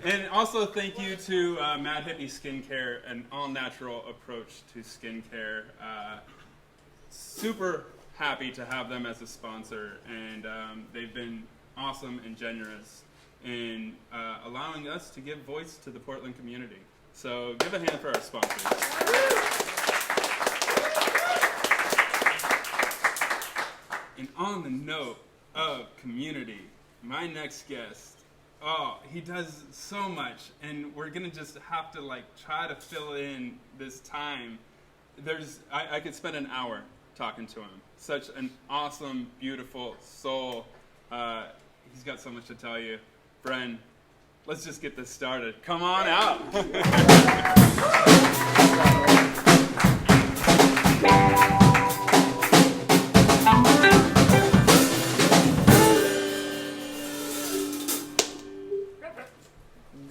And also thank you to Mad Hippie Skincare, an all-natural approach to skincare. Super happy to have them as a sponsor, and they've been awesome and generous in allowing us to give voice to the Portland community. So give a hand for our sponsors. And on the note of community, my next guest, he does so much, and we're gonna just have to try to fill in this time. I could spend an hour talking to him. Such an awesome, beautiful soul. He's got so much to tell you. Bren, let's just get this started. Come on out.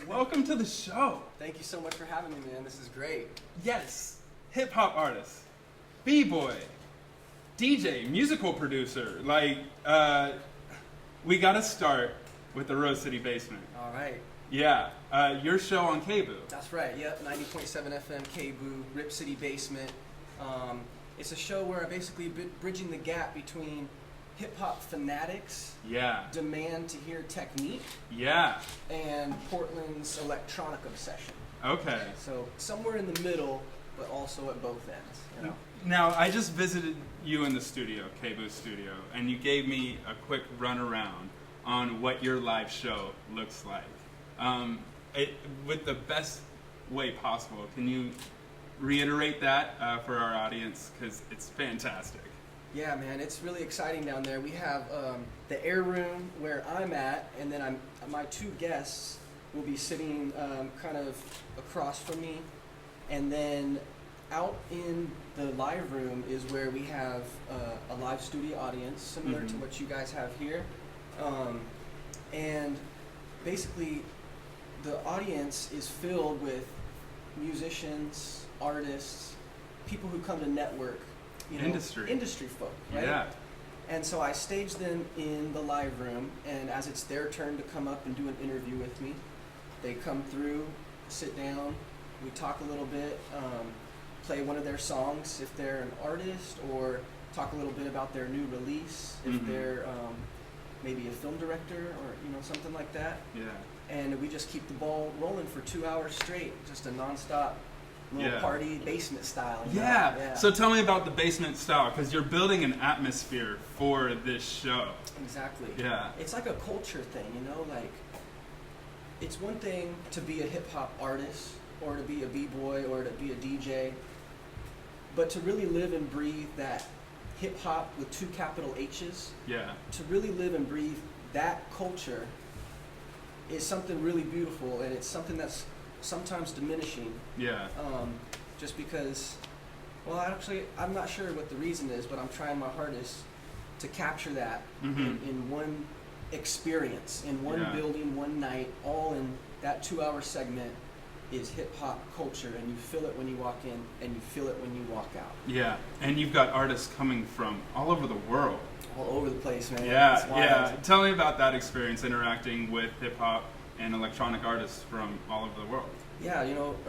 Welcome to the show. Thank you so much for having me, man. This is great. Yes, hip-hop artist, b-boy, DJ, musical producer. We gotta start with the Rose City Basement. All right. Yeah, your show on KBOO. That's right. Yep, 90.7 FM KBOO, Rip City Basement. It's a show where I'm basically bridging the gap between hip-hop fanatics, demand to hear technique, and Portland's electronic obsession. Okay. So somewhere in the middle, but also at both ends, you know. Now, I just visited you in the studio, KBOO studio, and you gave me a quick run around on what your live show looks like. With the best way possible, can you reiterate that for our audience? Because it's fantastic. Yeah, man, it's really exciting down there. We have the air room where I'm at, and then my two guests will be sitting kind of across from me, and then out in the live room is where we have a live studio audience, similar to what you guys have here. And basically, the audience is filled with musicians, artists, people who come to network, industry folk, right? Yeah. And so I stage them in the live room, and as it's their turn to come up and do an interview with me, they come through, sit down, we talk a little bit, play one of their songs if they're an artist, or talk a little bit about their new release if they're maybe a film director or something like that. Yeah. And we just keep the ball rolling for 2 hours straight, just a nonstop little party, basement style. Yeah. So tell me about the basement style, because you're building an atmosphere for this show. Exactly. Yeah. It's like a culture thing, it's one thing to be a hip hop artist, or to be a b-boy, or to be a DJ, but to really live and breathe that hip hop with 2 capital H's. Yeah. To really live and breathe that culture is something really beautiful, and it's something that's sometimes diminishing. Yeah. Just because, I'm not sure what the reason is, but I'm trying my hardest to capture that in one experience, in one building, one night, all in that 2-hour segment is hip-hop culture, and you feel it when you walk in, and you feel it when you walk out. Yeah, and you've got artists coming from all over the world. All over the place, man. Yeah. Tell me about that experience interacting with hip-hop and electronic artists from all over the world. Yeah,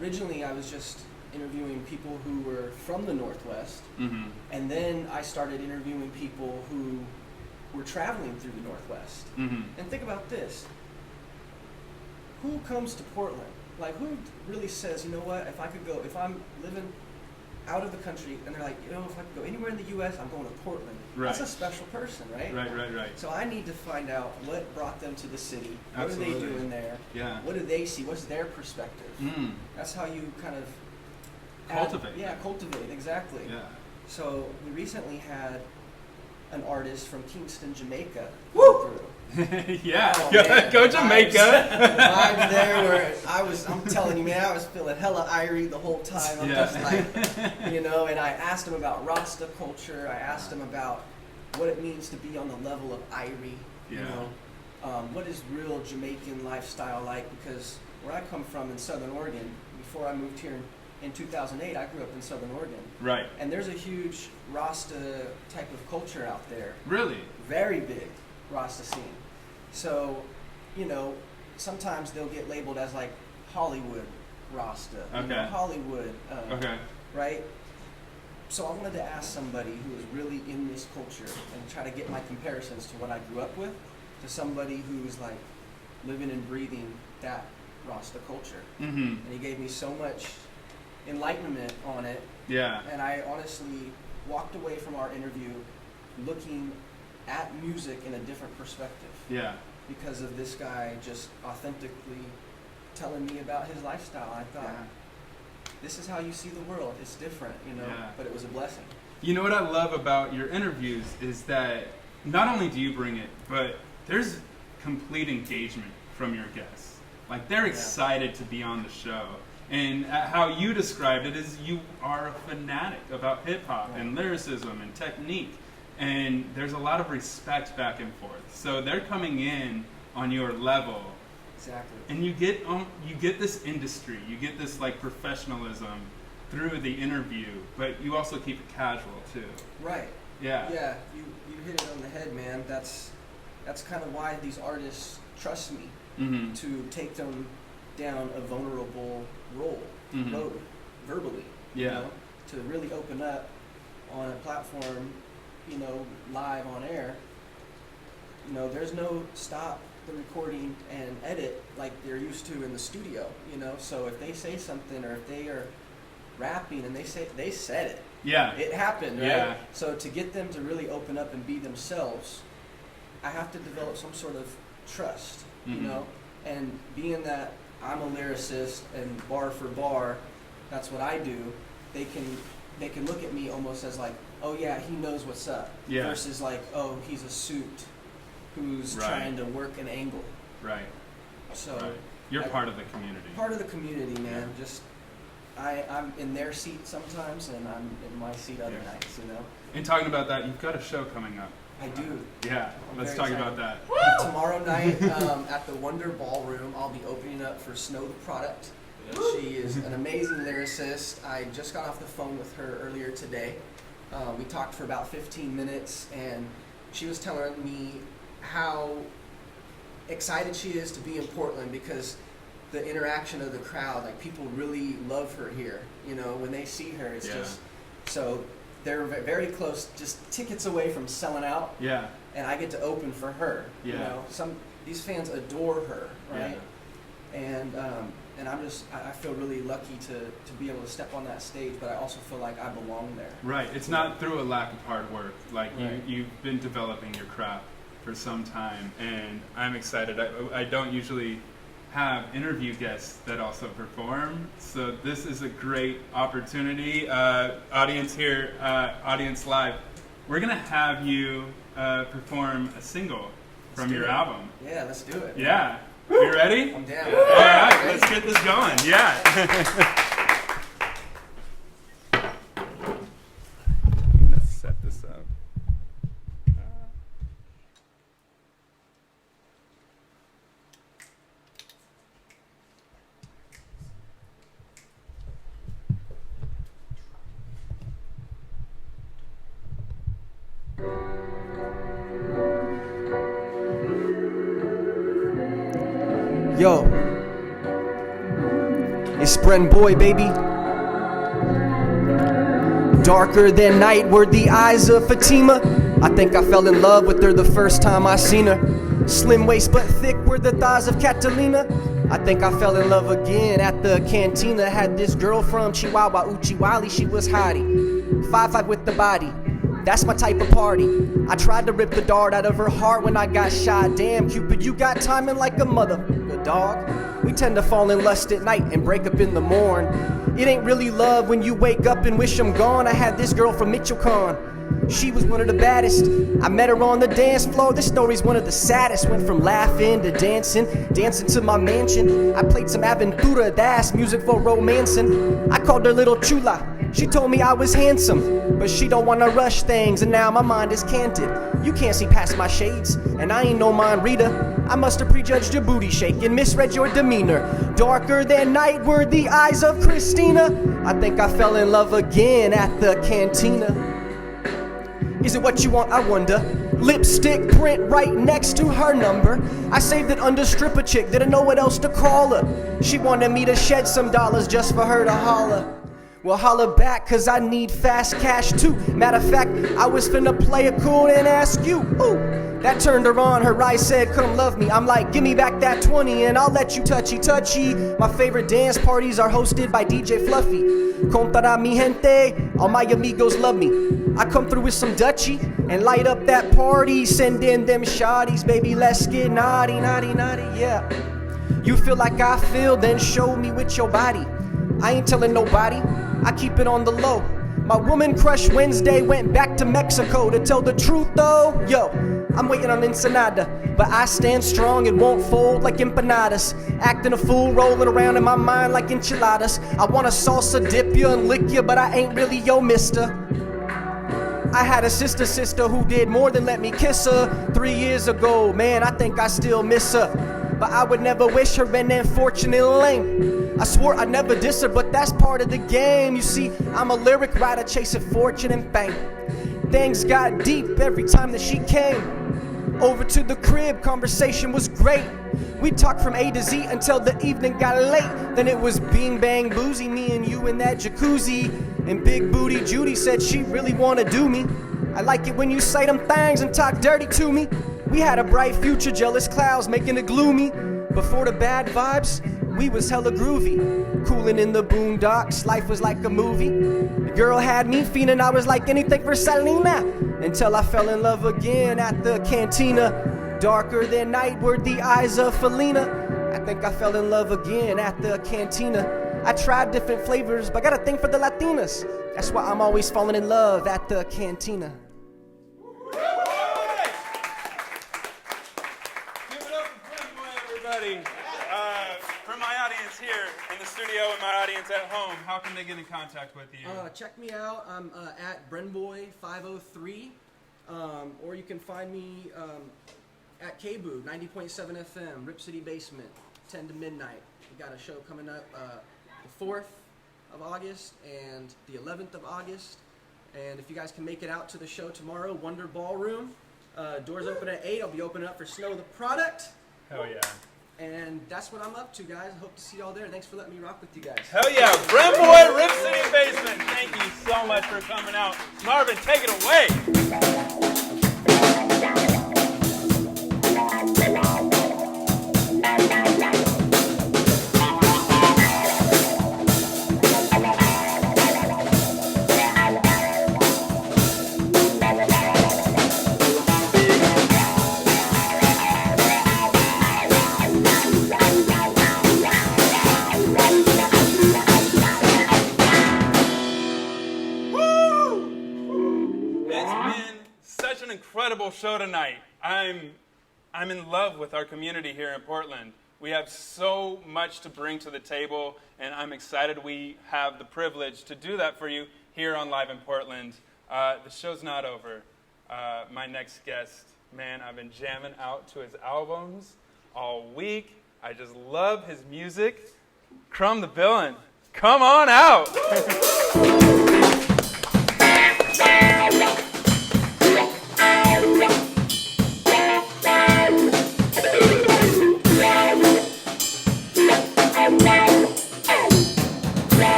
originally I was just interviewing people who were from the Northwest, and then I started interviewing people who were traveling through the Northwest. And think about this. Who comes to Portland? Like, who really says, you know what, if I'm living out of the country, and they're like, if I could go anywhere in the U.S., I'm going to Portland. Right. That's a special person, right? Right. So I need to find out what brought them to the city. What Absolutely. are they doing there? Yeah. What do they see? What's their perspective? That's how you kind of cultivate. Cultivate, exactly. Yeah. So we recently had an artist from Kingston, Jamaica. Woo! Through. Yeah, Oh, go Jamaica. Vibes there where I'm telling you, man, I was feeling hella irie the whole time. I'm just like, and I asked him about Rasta culture. I asked him about what it means to be on the level of irie. What is real Jamaican lifestyle like? Because where I come from in Southern Oregon, before I moved here in 2008, I grew up in Southern Oregon. Right. And there's a huge Rasta type of culture out there. Really? Very big Rasta scene. So, sometimes they'll get labeled as like Hollywood Rasta. Okay. Hollywood. Okay. Right? So I wanted to ask somebody who is really in this culture and try to get my comparisons to what I grew up with to somebody who's like living and breathing that Rasta culture. And he gave me so much enlightenment on it. Yeah. And I honestly walked away from our interview looking at music in a different perspective. Yeah. Because of this guy just authentically telling me about his lifestyle. I thought, this is how you see the world. It's different, but it was a blessing. You know what I love about your interviews is that not only do you bring it, but there's complete engagement from your guests. Like, they're excited to be on the show. And how you described it is you are a fanatic about hip-hop and lyricism and technique. And there's a lot of respect back and forth. So they're coming in on your level. Exactly. And you get this industry, you get this like professionalism through the interview, but you also keep it casual too. Right. Yeah. Yeah, you hit it on the head, man. That's kind of why these artists trust me to take them down a vulnerable road, verbally. To really open up on a platform, live on air. There's no stop the recording and edit like they're used to in the studio. So if they say something or if they are rapping and they said it. Yeah. It happened, right? Yeah. So to get them to really open up and be themselves, I have to develop some sort of trust, and being that I'm a lyricist and bar for bar, that's what I do. They can look at me almost as like, oh yeah, he knows what's up. Yeah. Versus like, oh, he's a suit who's trying to work an angle. Right. So you're part of the community. Part of the community, man. Just I'm in their seat sometimes, and I'm in my seat other nights. And talking about that, you've got a show coming up. I do. Yeah. Let's talk about that. Tomorrow night at the Wonder Ballroom, I'll be opening up for Snow the Product. She is an amazing lyricist. I just got off the phone with her earlier today. We talked for about 15 minutes, and she was telling me how excited she is to be in Portland because the interaction of the crowd, like people really love her here. When they see her, it's just so they're very close, just tickets away from selling out. Yeah. And I get to open for her. Yeah. These fans adore her, right? Yeah. And I feel really lucky to be able to step on that stage, but I also feel like I belong there. Right. It's not through a lack of hard work. Like you've been developing your craft for some time, and I'm excited. I don't usually have interview guests that also perform, so this is a great opportunity. Audience here, audience live, we're gonna have you perform a single from your album. Yeah, let's do it. Yeah. You ready? I'm down. All right, let's get this going. Yeah. Let's set this up. Yo, it's Bren Boy, baby. Darker than night were the eyes of Fatima. I think I fell in love with her the first time I seen her. Slim waist but thick were the thighs of Catalina. I think I fell in love again at the cantina. Had this girl from Chihuahua, Uchiwali, she was hottie. 5'5" with the body, that's my type of party. I tried to rip the dart out of her heart when I got shot. Damn, Cupid, you got timing like a mother, dog. We tend to fall in lust at night and break up in the morn. It ain't really love when you wake up and wish I'm gone. I had this girl from Michoacan. She was one of the baddest. I met her on the dance floor. This story's one of the saddest. Went from laughing to dancing, dancing to my mansion. I played some Aventura, that's music for romancing. I called her Little Chula. She told me I was handsome, but she don't wanna rush things, and now my mind is canted. You can't see past my shades, and I ain't no mind reader. I must have prejudged your booty shake and misread your demeanor. Darker than night were the eyes of Christina. I think I fell in love again at the cantina. Is it what you want, I wonder? Lipstick print right next to her number. I saved it under stripper chick, didn't know what else to call her. She wanted me to shed some dollars just for her to holler. Well, holler back, cause I need fast cash too. Matter of fact, I was finna play it cool and ask you. Ooh, that turned her on, her eyes said, come love me. I'm like, give me back that 20 and I'll let you touchy. My favorite dance parties are hosted by DJ Fluffy. Contará mi gente, all my amigos love me. I come through with some Dutchie and light up that party. Send in them shawties, baby, let's get naughty, yeah. You feel like I feel, then show me with your body. I ain't telling nobody, I keep it on the low. My woman crush Wednesday went back to Mexico. To tell the truth though, yo, I'm waiting on Ensenada, but I stand strong and won't fold like empanadas. Acting a fool, rolling around in my mind like enchiladas. I wanna salsa dip ya and lick ya, but I ain't really your mister. I had a sister who did more than let me kiss her 3 years ago. Man, I think I still miss her, but I would never wish her an unfortunate lame. I swore I'd never diss her, but that's part of the game. You see, I'm a lyric writer chasing fortune and fame. Things got deep every time that she came over to the crib. Conversation was great. We talked from A to Z until the evening got late. Then it was bing bang boozy, me and you in that jacuzzi. And big booty Judy said she really wanna do me. I like it when you say them things and talk dirty to me. We had a bright future, jealous clouds making it gloomy. Before the bad vibes, we was hella groovy. Cooling in the boondocks, life was like a movie. The girl had me fiending, I was like anything for Selena. Until I fell in love again at the cantina. Darker than night were the eyes of Felina. I think I fell in love again at the cantina. I tried different flavors, but I got a thing for the Latinas. That's why I'm always falling in love at the cantina. Give it up for Bren Boy, everybody. For my audience here in the studio and my audience at home, how can they get in contact with you? Check me out. I'm at BrenBoy503, or you can find me at KBOO 90.7 FM, Rip City Basement, 10 to midnight. We got a show coming up the 4th of August and the 11th of August. And if you guys can make it out to the show tomorrow, Wonder Ballroom. Doors open at 8. I'll be opening up for Snow the Product. Hell yeah. And that's what I'm up to, guys. I hope to see y'all there. Thanks for letting me rock with you guys. Hell yeah. Bren Boy, Rip City Basement. Thank you so much for coming out. Marvin, take it away. Incredible show tonight. I'm in love with our community here in Portland. We have so much to bring to the table, and I'm excited we have the privilege to do that for you here on Live in Portland. The show's not over. My next guest, man, I've been jamming out to his albums all week. I just love his music. Crumb the Villain, come on out.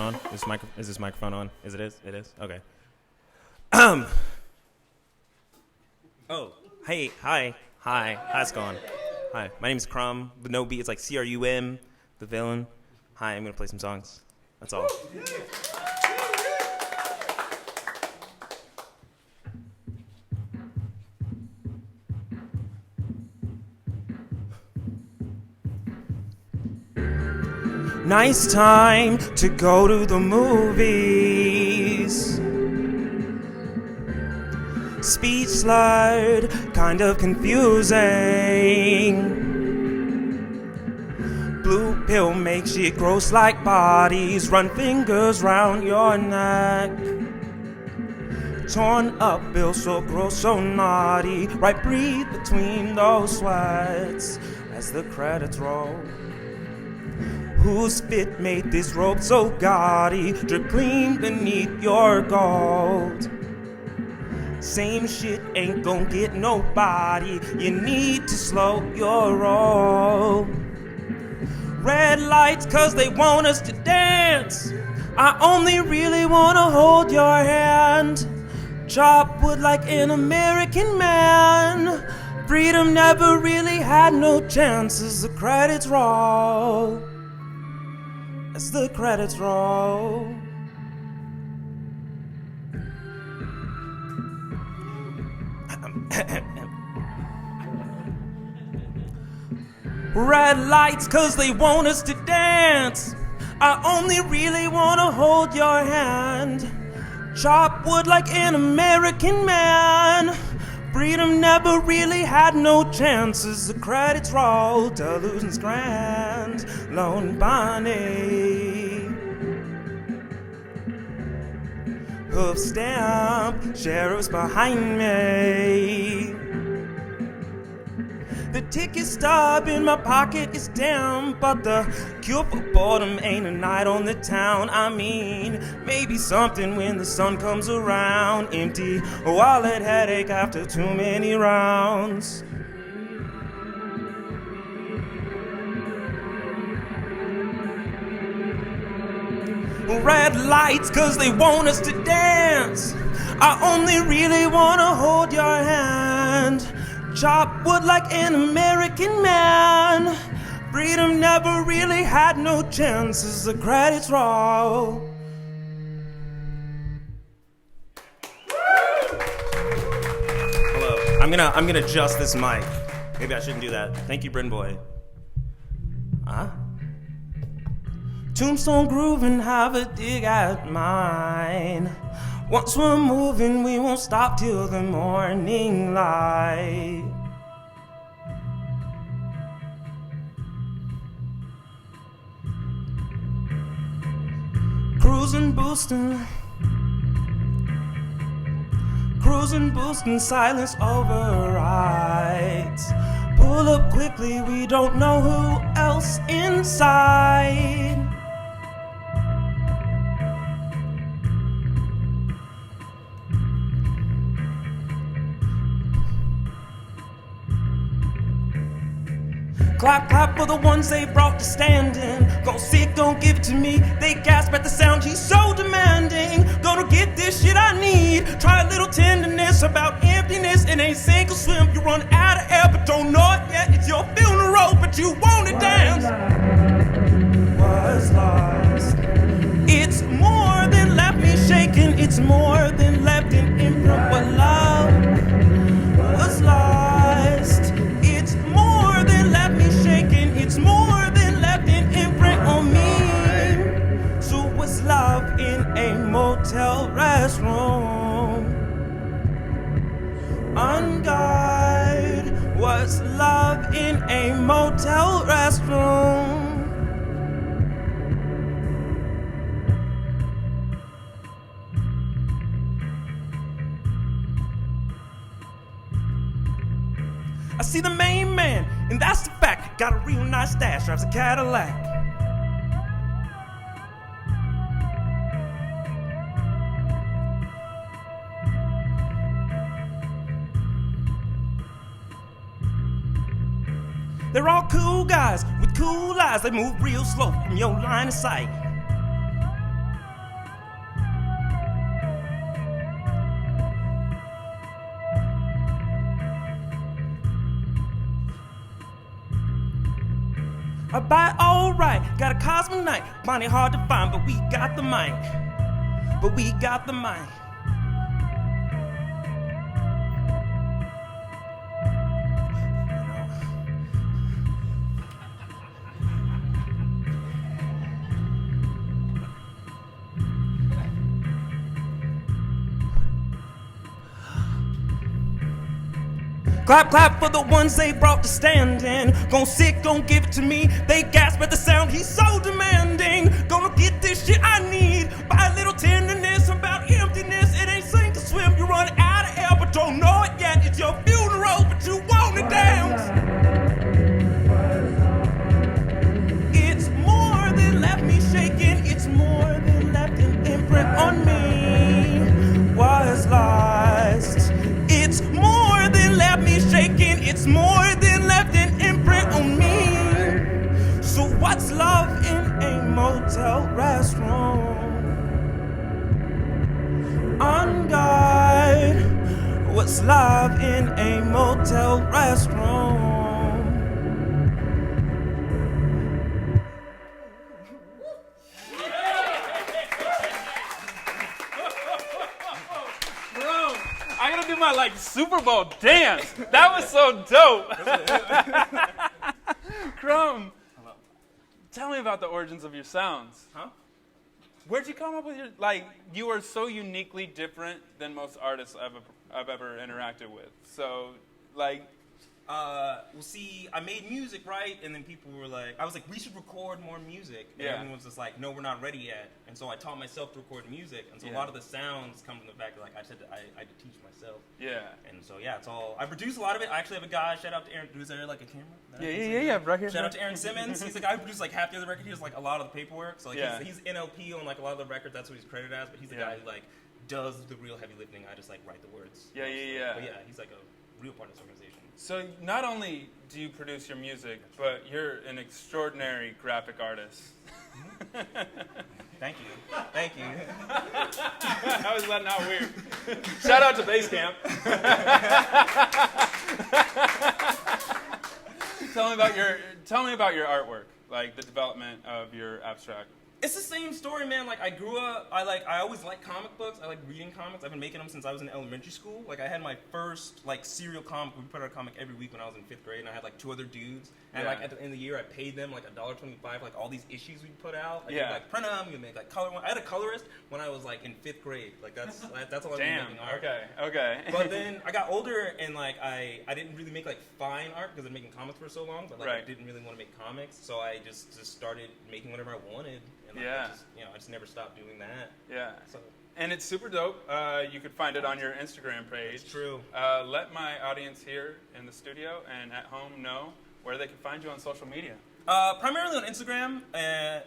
on? Is this microphone on? It is? It is? Okay. Oh, hey, hi, how's it going? Hi, my name's Crumb, with no beat, it's like C-R-U-M, the villain. Hi, I'm gonna play some songs. That's all. Nice time to go to the movies. Speech slurred, kind of confusing. Blue pill makes you gross like bodies. Run fingers round your neck. Torn up bill, so gross, so naughty. Right, breathe between those sweats as the credits roll. Whose spit made this rope so gaudy? Drip clean beneath your gold. Same shit ain't gon' get nobody. You need to slow your roll. Red lights cause they want us to dance. I only really wanna hold your hand. Chop wood like an American man. Freedom never really had no chances. The credits roll. As the credits roll. Red lights cause they want us to dance. I only really wanna hold your hand. Chop wood like an American man. Freedom never really had no chances. The credits roll, delusions grand. Lone Bonnie. Hoof stamp, sheriff's behind me. The ticket stub in my pocket is down, but the cure for boredom ain't a night on the town. I mean, maybe something when the sun comes around. Empty wallet headache after too many rounds. Red lights cause they want us to dance. I only really wanna hold your hand. Chop wood like an American man. Freedom never really had no chances. The credits roll. Hello. I'm gonna adjust this mic. Maybe I shouldn't do that. Thank you, Bryn Boy. Tombstone grooving, have a dig at mine. Once we're moving, we won't stop till the morning light. Cruising, boosting, silence overrides. Pull up quickly, we don't know who else inside. Clap, clap for the ones they brought to standing. Go sick, don't give it to me. They gasp at the sound, he's so demanding. Gonna get this shit I need. Try a little tenderness about emptiness. It ain't sink or swim, you run out of air, but don't know it yet. It's your funeral, but you wanna dance. Was lost. It's more than left me shaking. It's more than left an imprint. What love was lost. It's more than left me shaking. It's more than left an imprint on me. So what's love in a motel restroom? Unguided. What's love in a motel restroom? I see the main man, and that's the fact. Got a real nice stash, drives a Cadillac. They're all cool guys with cool eyes. They move real slow from your line of sight. Alright, alright, got a cosmonite. Money hard to find, but we got the mind. But we got the mind. Clap, clap for the ones they brought to standing. Gon' sit, gon' give it to me. They gasp at the sound, he's so demanding. Gonna get this shit I need. By a little tenderness about emptiness. It ain't sink or swim, you run out of air, but don't know it yet. It's your funeral, but you want to dance. It's more than left me shaking. It's more than left an imprint on me. Was lost. It's more than left me shaking. It's more than left an imprint on me. So what's love in a motel restaurant? On guard. What's love in a motel restaurant? I gotta do my Super Bowl dance. That was so dope. Crumb, tell me about the origins of your sounds. Huh? Where'd you come up with your you are so uniquely different than most artists I've ever interacted with. So well, see, I made music, right? And then people were like, I was like, we should record more music. And everyone was just like, no, we're not ready yet. And so I taught myself to record music. And so a lot of the sounds come from the fact that, I had to teach myself. Yeah. And so, it's all, I produce a lot of it. I actually have a guy, shout out to Aaron, is there a camera? Yeah, right here. Shout out to Aaron Simmons. He's the guy who produced half the other record. He does a lot of the paperwork. So he's NLP on a lot of the records. That's what he's credited as. But he's the guy who does the real heavy lifting. I just write the words. Yeah. But he's a real part of this organization. So not only do you produce your music, but you're an extraordinary graphic artist. Thank you. I was letting out weird. Shout out to Basecamp. Tell me about your artwork, the development of your abstract. It's the same story, man. I grew up, I always liked comic books. I like reading comics. I've been making them since I was in elementary school. I had my first, serial comic. We put out a comic every week when I was in 5th grade, and I had, 2 other dudes. And, at the end of the year, I paid them, $1.25, all these issues we'd put out. You'd, print them, you'd make, color one. I had a colorist when I was, in 5th grade. That's all I was making art. Okay. But then I got older, and, I didn't really make, fine art because I've been making comics for so long. But, I didn't really want to make comics. So I just started making whatever I wanted. And I just never stopped doing that. Yeah. So. And it's super dope. You could find it on your Instagram page. That's true. Let my audience here in the studio and at home know where they can find you on social media. Primarily on Instagram.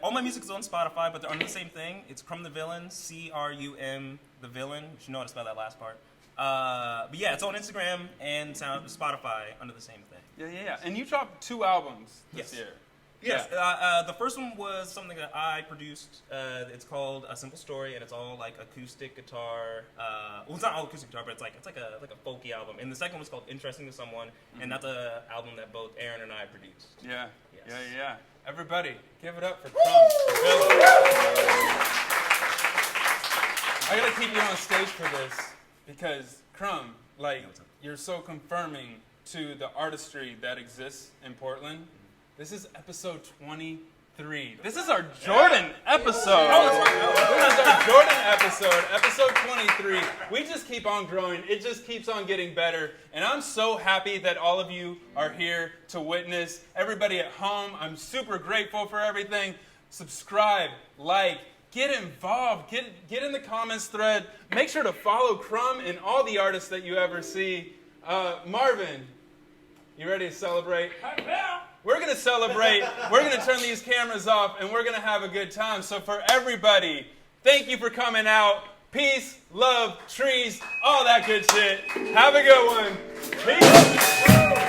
All my music is on Spotify, but they're under the same thing. It's Crum the Villain, CRUM the Villain. You should know how to spell that last part. But it's on Instagram and Spotify under the same thing. Yeah. And you dropped 2 albums this year. Yes, the first one was something that I produced. It's called A Simple Story, and it's all acoustic guitar. Well, it's not all acoustic guitar, but it's like a folky album. And the second one was called Interesting to Someone, and that's an album that both Aaron and I produced. Yeah. Everybody, give it up for Crumb. I gotta keep you on stage for this because Crumb, you're so confirming to the artistry that exists in Portland. This is episode 23. This is our Jordan episode. This is our Jordan episode 23. We just keep on growing. It just keeps on getting better. And I'm so happy that all of you are here to witness. Everybody at home, I'm super grateful for everything. Subscribe, get involved. Get in the comments thread. Make sure to follow Crumb and all the artists that you ever see. Marvin, you ready to celebrate? We're going to celebrate. We're going to turn these cameras off, and we're going to have a good time. So for everybody, thank you for coming out. Peace, love, trees, all that good shit. Have a good one. Peace.